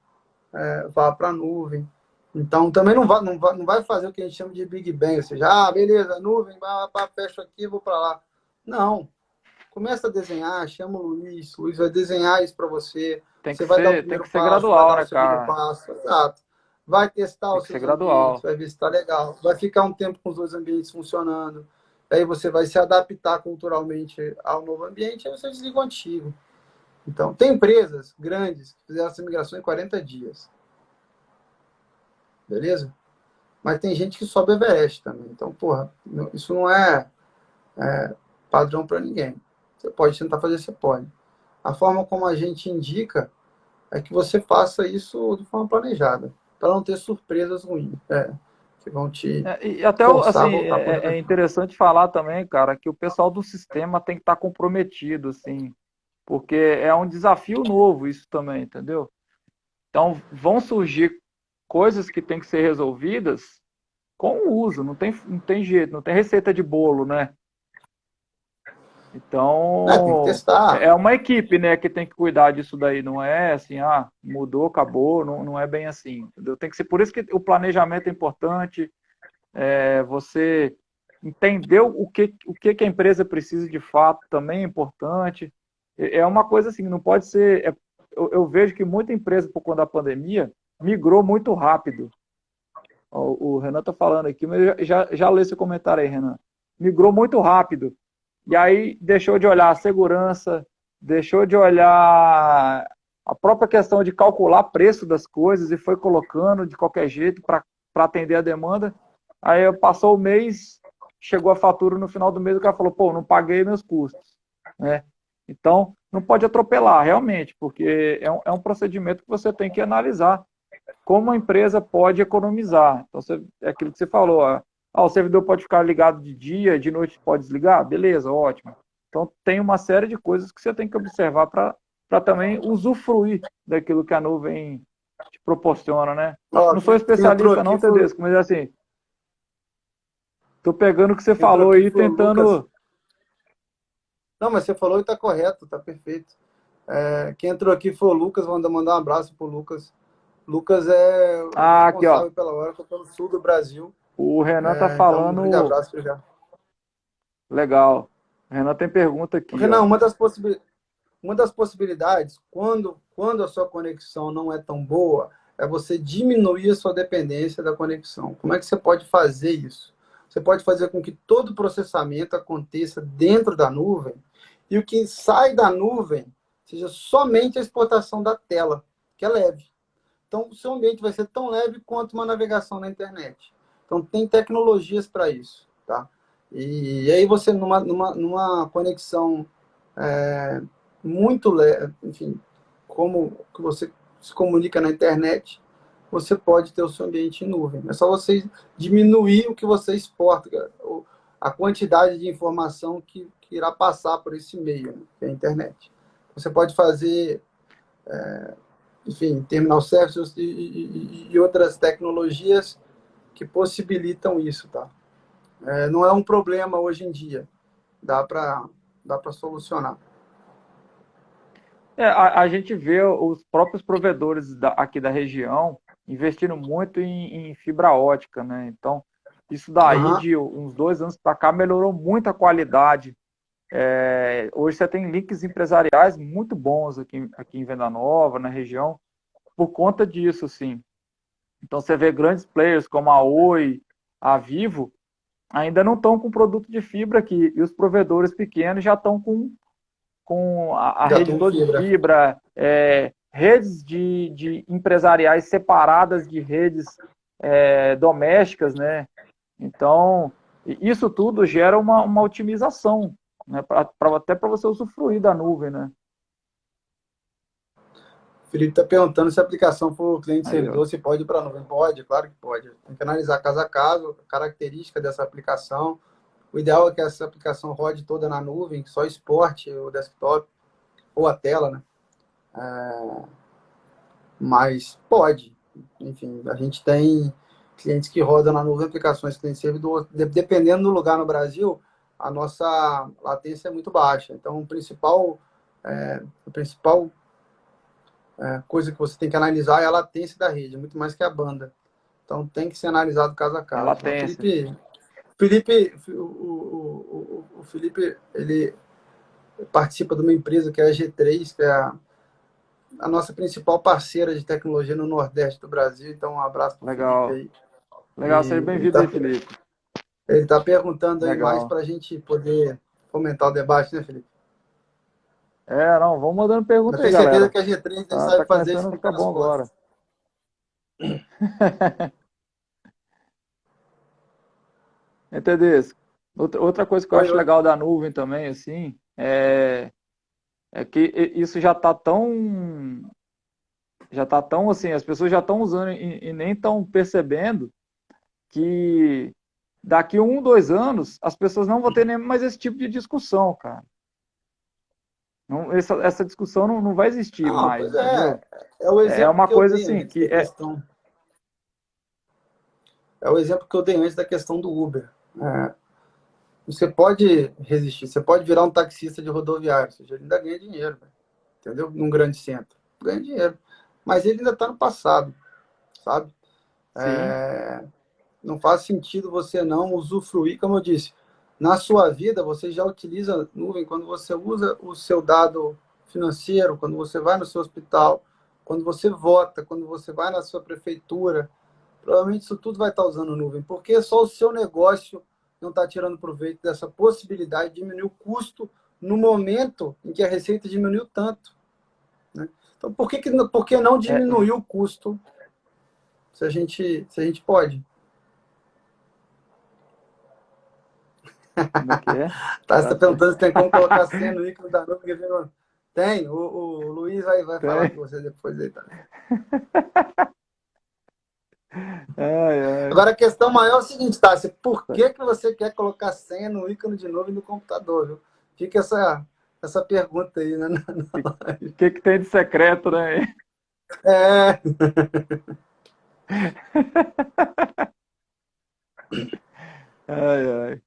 vá para a nuvem. Então, também não vai fazer o que a gente chama de Big Bang, ou seja, beleza, nuvem, fecho aqui, vou para lá. Não. Começa a desenhar, chama o o Luiz vai desenhar isso para você, você vai dar o Tem primeiro que ser passo, vai gradual, dar o né, segundo cara? passo, exato. vai testar Tem os que ser seus ambientes, gradual. vai ver se está legal, vai ficar um tempo com os dois ambientes funcionando, aí você vai se adaptar culturalmente ao novo ambiente, aí você desliga o antigo. Então, tem empresas grandes que fizeram essa migração em 40 dias, beleza? Mas tem gente que sobe Everest também. Então, porra, isso não é padrão para ninguém. Você pode tentar fazer, você pode. A forma como a gente indica é que você faça isso de forma planejada, para não ter surpresas ruins, que vão te E até, forçar a assim, voltar para o é antigo. interessante falar também, cara, que o pessoal do sistema tem que estar comprometido, assim, porque é um desafio novo isso também, entendeu? Então, vão surgir coisas que têm que ser resolvidas com o uso, não tem jeito, não tem receita de bolo, né? Tem que Então, testar. é uma equipe, né, que tem que cuidar disso daí, não é assim, mudou, acabou, não é bem assim, entendeu? Tem que ser, por isso que o planejamento é importante, você entender o que a empresa precisa de fato também é importante. É uma coisa assim, não pode ser. Eu vejo que muita empresa, por conta da pandemia, migrou muito rápido. O Renan está falando aqui, mas eu já lê esse comentário aí, Renan. Migrou muito rápido. E aí deixou de olhar a segurança, deixou de olhar a própria questão de calcular preço das coisas e foi colocando de qualquer jeito para atender a demanda. Aí passou o mês, chegou a fatura no final do mês, o cara falou, pô, não paguei meus custos, né? Então, não pode atropelar, realmente, porque é um procedimento que você tem que analisar como a empresa pode economizar. Então, é aquilo que você falou, o servidor pode ficar ligado de dia, de noite pode desligar? Beleza, ótimo. Então, tem uma série de coisas que você tem que observar para também usufruir daquilo que a nuvem te proporciona, né? Ó, Não sou quem entrou especialista aqui não, foi, Tedesco, mas assim, tô pegando o que você quem entrou falou aqui aí, foi o Lucas. tentando... Não, mas você falou e está correto, está perfeito. Quem entrou aqui foi o Lucas, mandar um abraço pro Lucas. Lucas é o Aqui, ó, responsável pela Oracle pelo sul do Brasil. o Renan tá Então, um grande falando... abraço já. Legal. O Renan tem pergunta aqui, Renan, ó. uma das possibilidades, quando a sua conexão não é tão boa, é você diminuir a sua dependência da conexão. Como é que você pode fazer isso? Você pode fazer com que todo o processamento aconteça dentro da nuvem e o que sai da nuvem seja somente a exportação da tela, que é leve. Então, o seu ambiente vai ser tão leve quanto uma navegação na internet. Então, tem tecnologias para isso, tá? E aí você, numa conexão é, muito leve, enfim, como que você se comunica na internet, você pode ter o seu ambiente em nuvem. É só você diminuir o que você exporta, a quantidade de informação que irá passar por esse meio, né, que é a internet. Você pode fazer enfim, terminal services e outras tecnologias que possibilitam isso, tá? Não é um problema hoje em dia, dá para solucionar. A gente vê os próprios provedores aqui da região investindo muito em fibra ótica, né? Então, isso daí Uhum. de uns 2 anos para cá melhorou muito a qualidade. Hoje você tem links empresariais muito bons aqui em Venda Nova, na região, por conta disso, sim. Então você vê grandes players como a Oi, a Vivo, ainda não estão com produto de fibra aqui, e os provedores pequenos já estão com a Já rede tem toda de fibra. fibra, redes de empresariais separadas de redes domésticas, né? Então, isso tudo gera uma otimização, né? Até para você usufruir da nuvem, né? O Felipe está perguntando se a aplicação for Aí, ó. cliente-servidor, se pode ir para a nuvem. Pode, claro que pode. Tem que analisar caso a caso, a característica dessa aplicação. O ideal é que essa aplicação rode toda na nuvem, que só exporte o desktop ou a tela, né? Mas pode. Enfim, a gente tem clientes que rodam na nuvem aplicações cliente-servidor. Dependendo do lugar no Brasil, a nossa latência é muito baixa. Então, a principal coisa que você tem que analisar é a latência da rede, muito mais que a banda. Então, tem que ser analisado caso a É caso. O latência. Felipe, ele participa de uma empresa que é a G3, que é a nossa principal parceira de tecnologia no Nordeste do Brasil. Então, um abraço para o Felipe Legal. aí. Legal, seja E bem-vindo aí, Felipe. ele tá perguntando aí mais Legal. para a gente poder fomentar o debate, né, Felipe? Não, vamos mandando Eu pergunta aí, tenho certeza galera. que a G3 Tá sabe fazer começando isso a com o pé ficar nas bom agora. costas. Entendeu? Outra coisa que eu Oi, acho oi. legal da nuvem também, assim, é que isso já tá tão assim, as pessoas já estão usando e nem estão percebendo que daqui a 1, 2 anos as pessoas não vão ter nem mais esse tipo de discussão, cara. Não, essa discussão não vai existir Não, mais, pois é. entendeu? É o É exemplo uma que eu coisa dei assim antes que da questão. É o exemplo que eu dei antes da questão do Uber. É, você pode resistir, você pode virar um taxista de rodoviário, ou seja, ele ainda ganha dinheiro, velho, entendeu? Num grande centro. Ganha dinheiro. Mas ele ainda está no passado, sabe? sim, Não faz sentido você não usufruir, como eu disse. Na sua vida, você já utiliza nuvem quando você usa o seu dado financeiro, quando você vai no seu hospital, quando você vota, quando você vai na sua prefeitura. Provavelmente isso tudo vai estar usando nuvem, porque só o seu negócio não está tirando proveito dessa possibilidade de diminuir o custo no momento em que a receita diminuiu tanto. Né? Então, por que não é, diminuir o custo se a gente pode? como é que é? Tá, você está Tá certo. perguntando se tem como colocar senha no ícone da nuvem. Tem, o Luiz vai falar com Tem. você depois aí também. Ai, ai. Agora, a questão maior é o seguinte, Tássia, por que você quer colocar senha no ícone de nuvem no computador? Viu? Fica essa pergunta aí, né? O que tem de secreto, né? É, Ai, ai.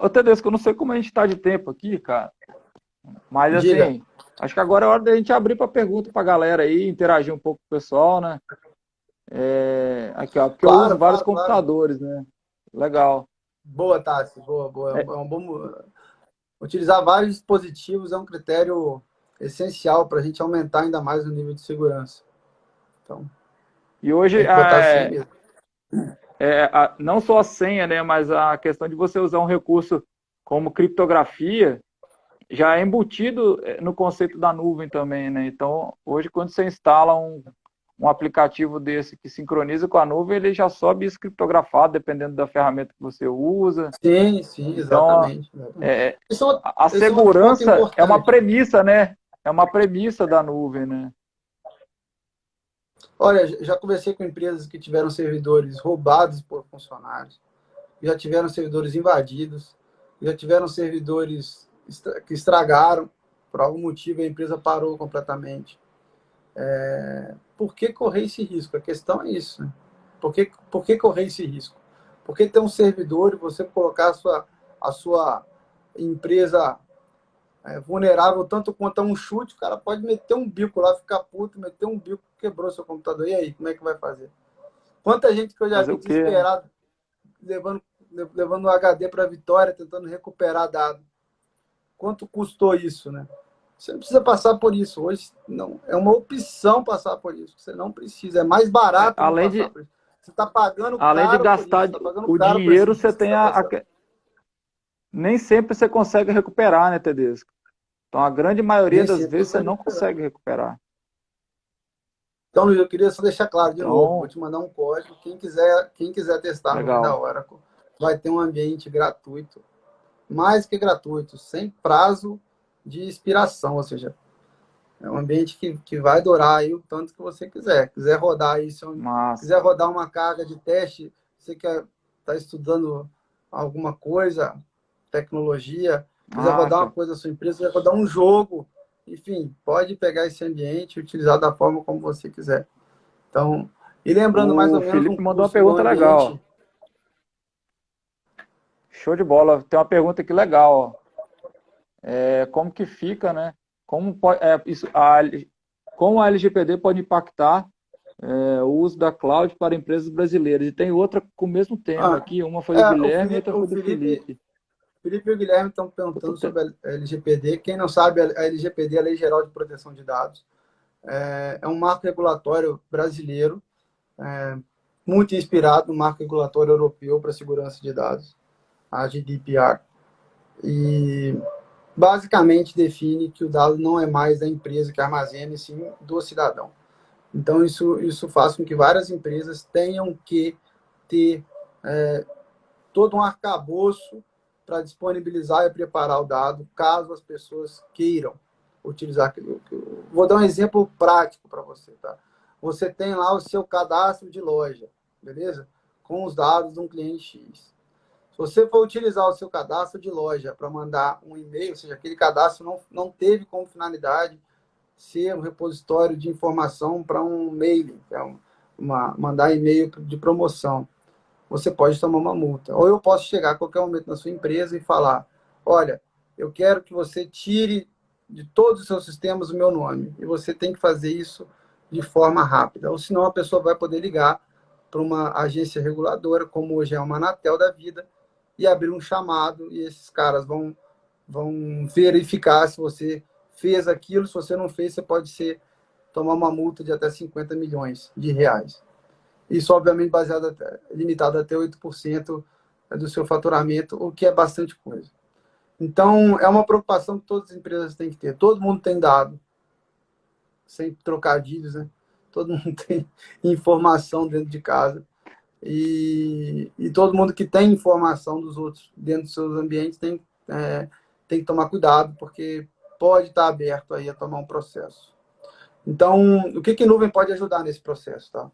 Ô, Tedesco, eu não sei como a gente tá de tempo aqui, cara, mas diga. assim, acho que agora é hora da gente abrir para pergunta pra galera aí, interagir um pouco com o pessoal, né? Aqui, ó, porque eu uso Claro, vários claro, claro. computadores, né? Legal. Boa, Tássia, boa, boa. É, É um bom... Utilizar vários dispositivos é um critério essencial para a gente aumentar ainda mais o nível de segurança. Então, e hoje, tem que botar senha mesmo. não só a senha, né, mas a questão de você usar um recurso como criptografia já é embutido no conceito da nuvem também, né? Então, hoje, quando você instala um aplicativo desse que sincroniza com a nuvem, ele já sobe isso criptografado, dependendo da ferramenta que você usa. Sim, sim, Então, exatamente. Exatamente. é, a Esse é outro ponto segurança é uma importante. premissa, né? É uma premissa da nuvem, né? Olha, já conversei com empresas que tiveram servidores roubados por funcionários, já tiveram servidores invadidos, já tiveram servidores que estragaram, por algum motivo a empresa parou completamente. Por que correr esse risco? A questão é isso. Né? Por que correr esse risco? Por que ter um servidor e você colocar a sua empresa vulnerável tanto quanto a um chute? O cara pode meter um bico lá, ficar puto, meter um bico, quebrou seu computador. E aí, como é que vai fazer? Quanta gente que eu já Fazer vi o quê, né? desesperado levando o HD para a vitória, tentando recuperar dado. Quanto custou isso, né? Você não precisa passar por isso. Hoje não é uma opção passar por isso. Você não precisa. É mais barato não Além passar de, por isso. Você está pagando além de caro por isso. gastar Está pagando o caro por esse dinheiro, risco. você Você tem está passando. nem sempre você consegue recuperar, né, Tedesco? Então, a grande maioria Nem das sempre vezes você consegue não recuperar. consegue recuperar. Então, Luiz, eu queria só deixar claro de novo. Vou Então, te mandar um código. Quem quiser testar a nuvem da legal. Oracle, vai ter um ambiente gratuito. Mais que gratuito, sem prazo de expiração. Ou seja, é um ambiente que vai durar aí o tanto que você quiser. Quiser rodar aí, Mas, quiser rodar uma carga de teste, você quer estar estudando alguma coisa, tecnologia, quiser rodar uma cara. coisa da sua empresa, quiser rodar um jogo, enfim, pode pegar esse ambiente e utilizar da forma como você quiser. Então, e lembrando mais ou O menos um Felipe mandou uma custo do pergunta legal. ambiente. Ó. Show de bola. Tem uma pergunta aqui legal. Ó. Como que fica, né? Como a LGPD pode impactar o uso da cloud para empresas brasileiras? E tem outra com o mesmo tema Ah, aqui. Uma foi do o Guilherme e Felipe, outra foi do Felipe. Felipe e o Guilherme estão Eu tô perguntando te- sobre a LGPD. Quem não sabe, a LGPD é a Lei Geral de Proteção de Dados. É um marco regulatório brasileiro, muito inspirado no marco regulatório europeu para a segurança de dados, a GDPR. E basicamente define que o dado não é mais da empresa que armazena, e sim do cidadão. Então, isso faz com que várias empresas tenham que ter todo um arcabouço para disponibilizar e preparar o dado, caso as pessoas queiram utilizar aquilo. Vou dar um exemplo prático para você, tá? Você tem lá o seu cadastro de loja, beleza? Com os dados de um cliente X. Se você for utilizar o seu cadastro de loja para mandar um e-mail, ou seja, aquele cadastro não teve como finalidade ser um repositório de informação para um mailing, mandar e-mail de promoção, você pode tomar uma multa. Ou eu posso chegar a qualquer momento na sua empresa e falar, olha, eu quero que você tire de todos os seus sistemas o meu nome. E você tem que fazer isso de forma rápida. Ou senão a pessoa vai poder ligar para uma agência reguladora, como hoje é uma Anatel da vida, e abrir um chamado, e esses caras vão verificar se você fez aquilo. Se você não fez, você pode tomar uma multa de até 50 milhões de reais. Isso, obviamente, limitado até 8% do seu faturamento, o que é bastante coisa. Então, é uma preocupação que todas as empresas têm que ter. Todo mundo tem dado, sem trocadilhos, né? Todo mundo tem informação dentro de casa. E todo mundo que tem informação dos outros dentro dos seus ambientes tem que tomar cuidado, porque pode estar aberto aí a tomar um processo. Então, o que nuvem pode ajudar nesse processo, tá?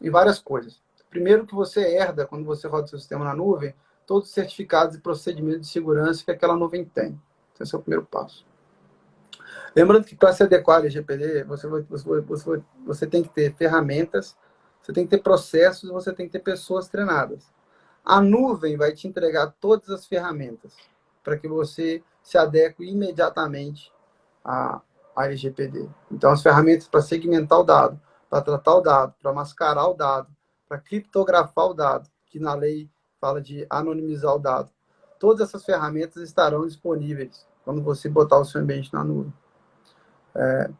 Em várias coisas. Primeiro, que você herda, quando você roda o seu sistema na nuvem, todos os certificados e procedimentos de segurança que aquela nuvem tem. Esse é o primeiro passo. Lembrando que para se adequar ao LGPD, você tem que ter ferramentas, você tem que ter processos, você tem que ter pessoas treinadas. A nuvem vai te entregar todas as ferramentas para que você se adeque imediatamente à LGPD. Então, as ferramentas para segmentar o dado, para tratar o dado, para mascarar o dado, para criptografar o dado, que na lei fala de anonimizar o dado. Todas essas ferramentas estarão disponíveis quando você botar o seu ambiente na nuvem.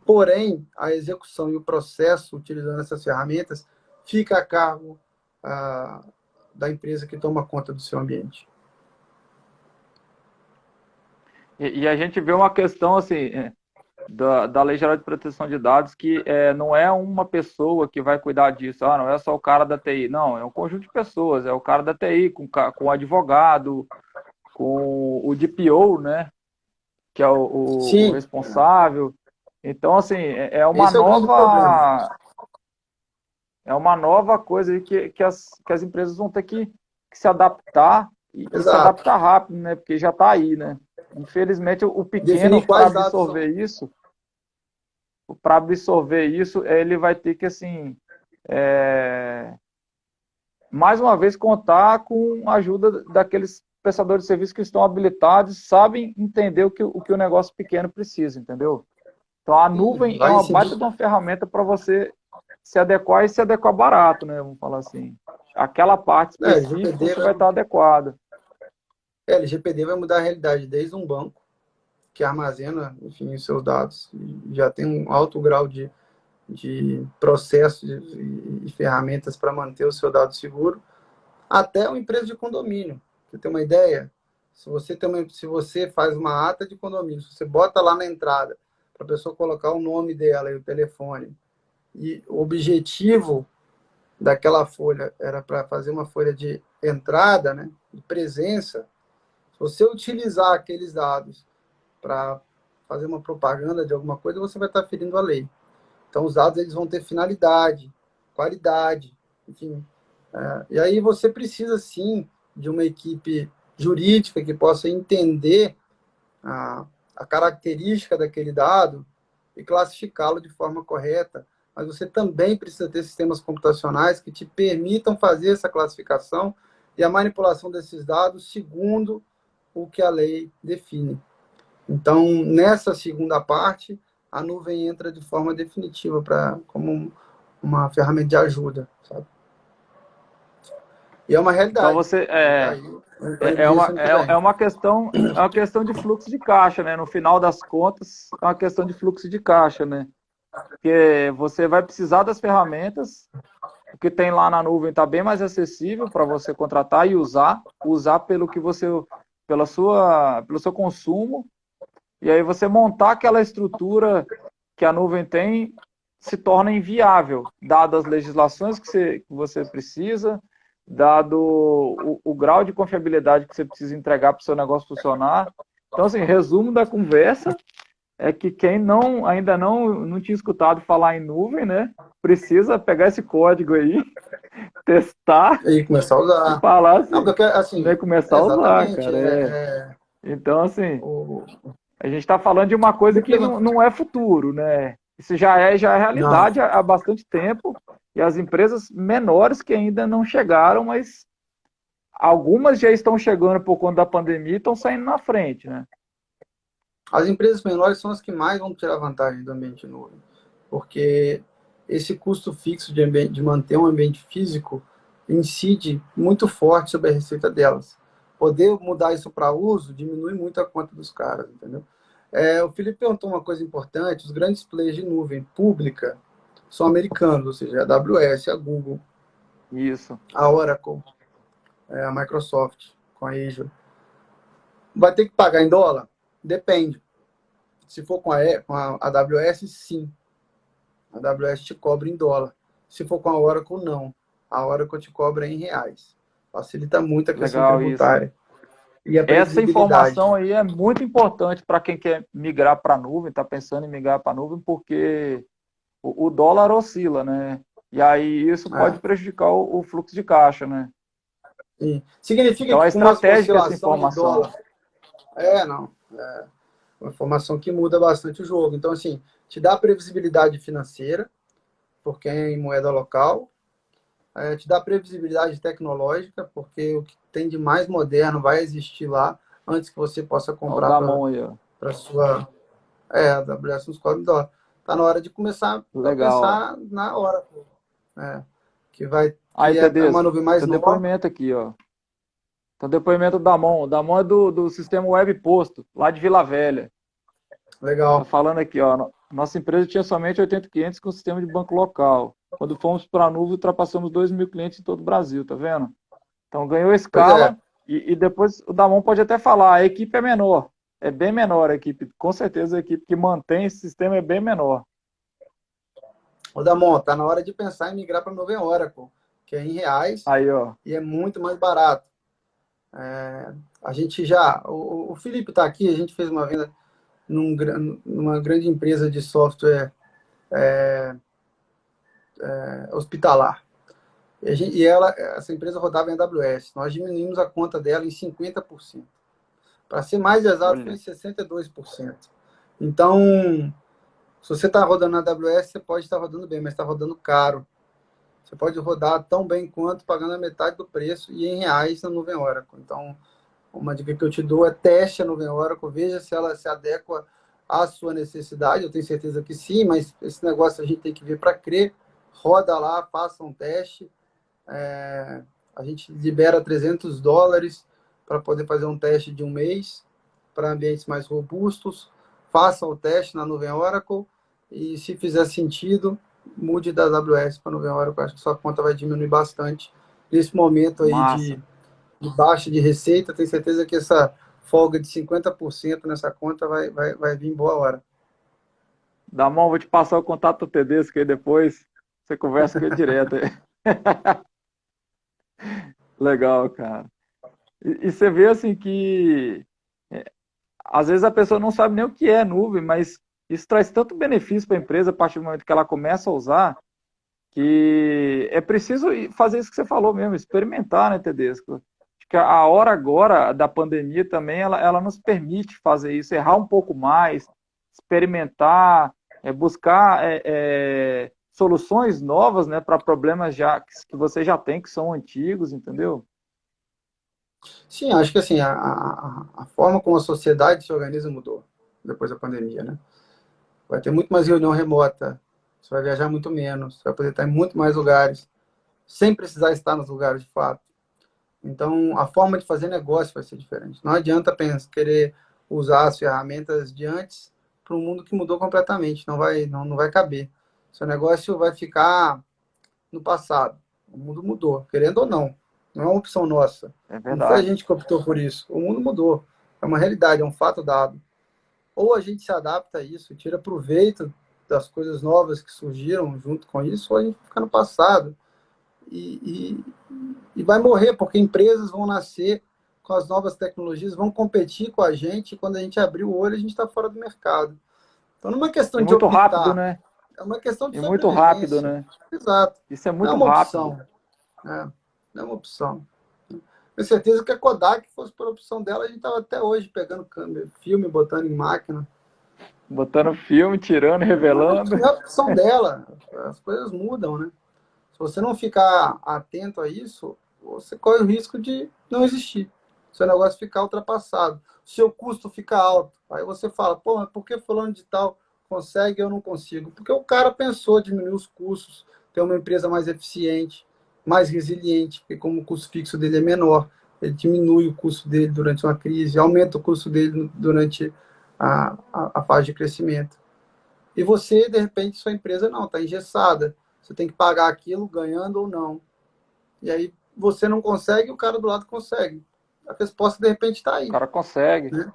Porém, a execução e o processo utilizando essas ferramentas fica a cargo da empresa que toma conta do seu ambiente. E a gente vê uma questão assim, da Lei Geral de Proteção de Dados, que não é uma pessoa que vai cuidar disso, não é só o cara da TI, não, é um conjunto de pessoas, é o cara da TI com o advogado, com o DPO, né, que é o responsável. Então, assim, é uma nova coisa aí que as empresas vão ter que se adaptar e se adaptar rápido, né, porque já está aí, né. Infelizmente, o pequeno, para absorver isso, ele vai ter que, assim, mais uma vez, contar com a ajuda daqueles prestadores de serviço que estão habilitados, sabem entender o que o negócio pequeno precisa, entendeu? Então, a nuvem é uma baita de uma ferramenta para você se adequar e se adequar barato, né? Vamos falar assim. Aquela parte específica que vai estar adequada. A LGPD vai mudar a realidade desde um banco que armazena, enfim, os seus dados, já tem um alto grau de processos e ferramentas para manter o seu dado seguro, até uma empresa de condomínio. Você tem uma ideia? Se você faz uma ata de condomínio, se você bota lá na entrada para a pessoa colocar o nome dela e o telefone, e o objetivo daquela folha era para fazer uma folha de entrada, né, de presença, se você utilizar aqueles dados para fazer uma propaganda de alguma coisa, você vai estar ferindo a lei. Então, os dados eles vão ter finalidade, qualidade, enfim. E aí você precisa, sim, de uma equipe jurídica que possa entender a característica daquele dado e classificá-lo de forma correta. Mas você também precisa ter sistemas computacionais que te permitam fazer essa classificação e a manipulação desses dados segundo o que a lei define. Então, nessa segunda parte, a nuvem entra de forma definitiva como uma ferramenta de ajuda, sabe? E é uma realidade. Então você é uma questão de fluxo de caixa, né? No final das contas, é uma questão de fluxo de caixa, né? Porque você vai precisar das ferramentas, o que tem lá na nuvem está bem mais acessível para você contratar e usar pelo que você, pelo seu consumo, e aí você montar aquela estrutura que a nuvem tem se torna inviável, dadas as legislações que você precisa, dado o grau de confiabilidade que você precisa entregar para o seu negócio funcionar. Então, assim, resumo da conversa é que quem ainda não tinha escutado falar em nuvem, né, precisa pegar esse código aí, testar E começar a e usar. falar Não, assim, porque, assim, né, começar a usar, exatamente. cara. Então, assim, O, a gente está falando de uma coisa que não é futuro, né? Isso já é não, realidade há bastante tempo, e as empresas menores que ainda não chegaram, mas algumas já estão chegando por conta da pandemia e estão saindo na frente, né? as empresas menores são as que mais vão tirar vantagem do ambiente em nuvem, porque esse custo fixo de manter um ambiente físico incide muito forte sobre a receita delas. Poder mudar isso para uso diminui muito a conta dos caras, entendeu? O Felipe perguntou uma coisa importante: os grandes players de nuvem pública são americanos, ou seja, a AWS, a Google, Isso. a Oracle, a Microsoft com a Azure. Vai ter que pagar em dólar? Depende. Se for com a AWS, sim. A AWS te cobra em dólar. Se for com a Oracle, não. A Oracle te cobra em reais. Facilita muito a questão Legal isso. tributária. E a Essa previsibilidade. informação aí é muito importante para quem quer migrar para a nuvem, está pensando em migrar para a nuvem, porque o dólar oscila, né? E aí isso pode É, prejudicar o fluxo de caixa, né? sim. Significa Então que é com uma estratégica essa oscilação de informação. dólar. Não. É uma informação que muda bastante o jogo. Então, assim, te dá previsibilidade financeira, porque é em moeda local. Te dá previsibilidade tecnológica, porque o que tem de mais moderno vai existir lá antes que você possa Olha o comprar Damon aí, ó. para sua. A AWS nos cobra em dólar. Está na hora de começar a Legal. pensar na hora, né? Que vai, Aí, que é uma Tedesco, nuvem mais teu nova. depoimento aqui, ó. Então, depoimento do Damon. O Damon é do sistema Web Posto, lá de Vila Velha. Tá Legal. falando aqui, ó. Nossa empresa tinha somente 80 clientes com sistema de banco local. Quando fomos para a nuvem, ultrapassamos 2.000 clientes em todo o Brasil, tá vendo? Então, ganhou Pois é. escala e depois o Damon pode até falar, a equipe é menor. É bem menor a equipe. Com certeza a equipe que mantém esse sistema é bem menor. O Damon, tá na hora de pensar em migrar para a nuvem Oracle, que é em reais Aí, ó. e é muito mais barato. A gente já. O Felipe está aqui, a gente fez uma venda numa grande empresa de software hospitalar. Essa empresa rodava em AWS. Nós diminuímos a conta dela em 50%. Para ser mais exato, foi em Olha, 62%. Então, se você está rodando na AWS, você pode estar rodando bem, mas está rodando caro. Você pode rodar tão bem quanto pagando a metade do preço e em reais na nuvem Oracle. Então, uma dica que eu te dou é teste a nuvem Oracle, veja se ela se adequa à sua necessidade. Eu tenho certeza que sim, mas esse negócio a gente tem que ver para crer. Roda lá, faça um teste. A gente libera $300 para poder fazer um teste de um mês para ambientes mais robustos. Faça o teste na nuvem Oracle e, se fizer sentido, mude da AWS para a nuvem Oracle. Acho que sua conta vai diminuir bastante. Nesse momento aí massa. de baixa de receita, tenho certeza que essa folga de 50% nessa conta vai vir em boa hora. Damon, vou te passar o contato do Tedesco aí depois. Você conversa com ele direto aí. Legal, cara. E você vê assim que às vezes a pessoa não sabe nem o que é nuvem, mas isso traz tanto benefício para a empresa a partir do momento que ela começa a usar, que é preciso fazer isso que você falou mesmo, experimentar, né, Tedesco? Acho que a hora agora da pandemia também, ela nos permite fazer isso, errar um pouco mais, experimentar, buscar soluções novas, né, para problemas que você já tem, que são antigos, entendeu? Sim, acho que assim, a forma como a sociedade se organiza mudou depois da pandemia, né? Vai ter muito mais reunião remota, você vai viajar muito menos, você vai poder estar em muito mais lugares, sem precisar estar nos lugares de fato. Então, a forma de fazer negócio vai ser diferente. Não adianta querer usar as ferramentas de antes para um mundo que mudou completamente. Não vai caber. Seu negócio vai ficar no passado. O mundo mudou, querendo ou não. Não é uma opção nossa. É Não foi a verdade. gente que optou por isso. O mundo mudou. É uma realidade, é um fato dado. Ou a gente se adapta a isso, tira proveito das coisas novas que surgiram junto com isso, ou a gente fica no passado. E vai morrer, porque empresas vão nascer com as novas tecnologias, vão competir com a gente, e quando a gente abrir o olho, a gente está fora do mercado. Então, não é uma questão E de muito rápido, optar, né? é uma questão de E muito rápido, sobrevivência. né? Exato. Isso é Não é muito uma rápido. opção. Né? Não é uma opção. Tenho certeza que a Kodak fosse por opção dela, a gente estava até hoje pegando filme, botando em máquina. Botando filme, tirando, revelando. Não é opção dela. As coisas mudam, né? Se você não ficar atento a isso, você corre o risco de não existir. Seu negócio ficar ultrapassado. Seu custo fica alto. Aí você fala, pô, mas por que fulano de tal consegue e eu não consigo? Porque o cara pensou em diminuir os custos, ter uma empresa mais eficiente, mais resiliente, porque como o custo fixo dele é menor, ele diminui o custo dele durante uma crise, aumenta o custo dele durante a fase de crescimento. E você, de repente, sua empresa não, está engessada. Você tem que pagar aquilo, ganhando ou não. E aí você não consegue, o cara do lado consegue. A resposta, de repente, está O aí. cara consegue. Né?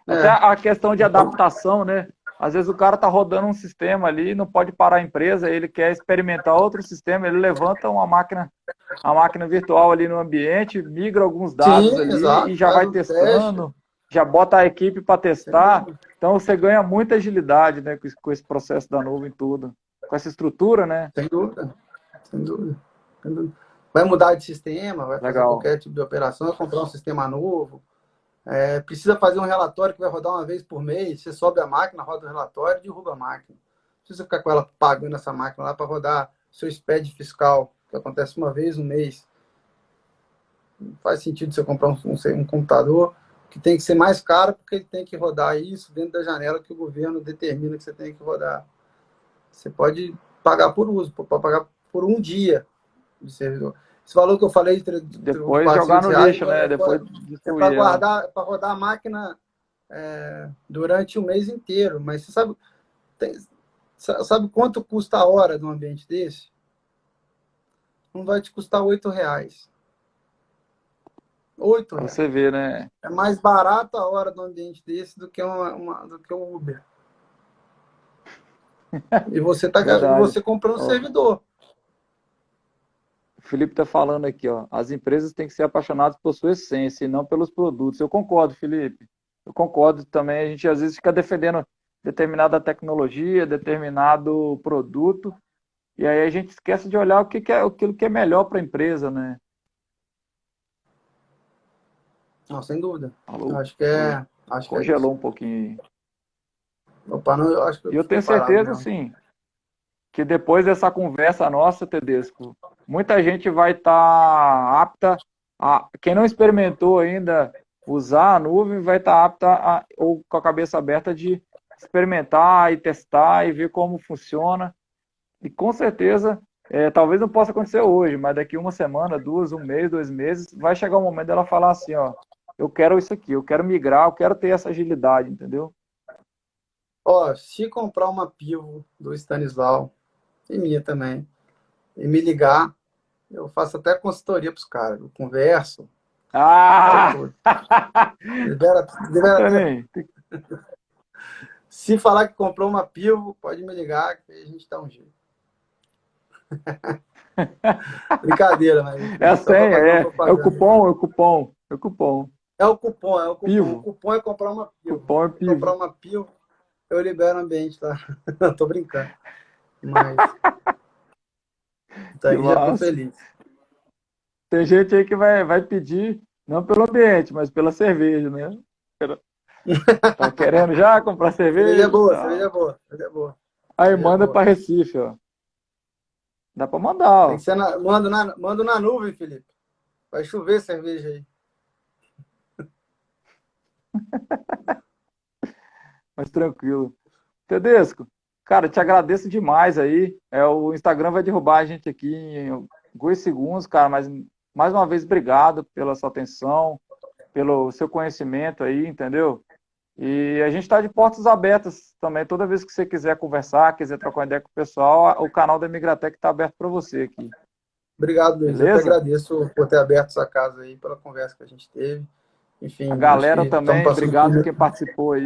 Até É. a questão de Então, adaptação, né? Às vezes o cara tá rodando um sistema ali, não pode parar a empresa, ele quer experimentar outro sistema, ele levanta uma máquina virtual ali no ambiente, migra alguns dados sim, ali e exato. já Faz vai um teste, testando, já bota a equipe para sem testar. dúvida. Então você ganha muita agilidade, né, com esse processo da nuvem e tudo. Com essa estrutura, né? Sem dúvida. Sem dúvida. Sem dúvida. Vai mudar de sistema, vai fazer Legal. qualquer tipo de operação, vai comprar um sistema novo. Precisa fazer um relatório que vai rodar uma vez por mês. Você sobe a máquina, roda o relatório e derruba a máquina. Não precisa ficar com ela pagando essa máquina lá para rodar seu SPED fiscal, que acontece uma vez no mês. Não faz sentido você comprar um computador que tem que ser mais caro porque ele tem que rodar isso dentro da janela que o governo determina que você tem que rodar. Você pode pagar por uso, pode pagar por um dia de servidor. Esse valor que eu falei de Depois jogar no R$ 400 lixo, né? Depois é para destruir ela. guardar, para rodar a máquina durante o mês inteiro. Mas você sabe quanto custa a hora de um ambiente desse? Não vai te custar R$ 8. Pra R$ 8. você ver, né? É mais barato a hora do ambiente desse do que do que o Uber. E Verdade. você comprando um Ó, servidor. o Felipe está falando aqui, ó. As empresas têm que ser apaixonadas por sua essência e não pelos produtos. Eu concordo, Felipe. Eu concordo também. A gente às vezes fica defendendo determinada tecnologia, determinado produto, e aí a gente esquece de olhar que é aquilo que é melhor para a empresa, né? Não, sem dúvida. Eu Alô? acho que Oi. é, acho que é isso. Congelou um pouquinho aí. Opa, não, eu acho que eu E eu fiquei tenho parado certeza, mesmo. sim, que depois dessa conversa nossa, Tedesco, muita gente vai estar apta quem não experimentou ainda usar a nuvem vai estar apta ou com a cabeça aberta de experimentar e testar e ver como funciona. E com certeza, talvez não possa acontecer hoje, mas daqui uma semana, duas, um mês, 2 meses, vai chegar o momento dela falar assim, ó, eu quero isso aqui, eu quero migrar, eu quero ter essa agilidade, entendeu? Ó, se comprar uma Pivo do Stanislau, e minha também, e me ligar, eu faço até consultoria para os caras. Eu converso, falo Ah! tudo. Libera tempo. Também. Se falar que comprou uma Pivo, pode me ligar que a gente dá um jeito. Brincadeira, mas É a só para senha, fazer uma é o propaganda. cupom, é o cupom, é o cupom. É o cupom, é o cupom. O Pivo. cupom é comprar uma Pivo. Cupom é Se comprar pivo. uma Pivo, eu libero o ambiente, tá? Tô brincando. Mas Que daí já tô massa. feliz. Tem gente aí que vai pedir, não pelo ambiente, mas pela cerveja, né? Tá querendo já comprar Cerveja é cerveja e boa, cerveja é tal. boa, cerveja é boa, Aí cerveja é manda boa. para Recife, ó. Dá para mandar, Tem ó. que ser mando na nuvem, Felipe. Vai chover cerveja aí. Mas tranquilo. Tedesco, cara, te agradeço demais aí. O Instagram vai derrubar a gente aqui em alguns segundos, cara, mas mais uma vez, obrigado pela sua atenção, pelo seu conhecimento aí, entendeu? E a gente está de portas abertas também. Toda vez que você quiser conversar, quiser trocar uma ideia com o pessoal, o canal da Emigratec está aberto para você aqui. Obrigado, Luiz. Eu que Beleza? agradeço por ter aberto essa casa aí, pela conversa que a gente teve. Enfim, A acho que galera estamos também, passando obrigado quem participou aí.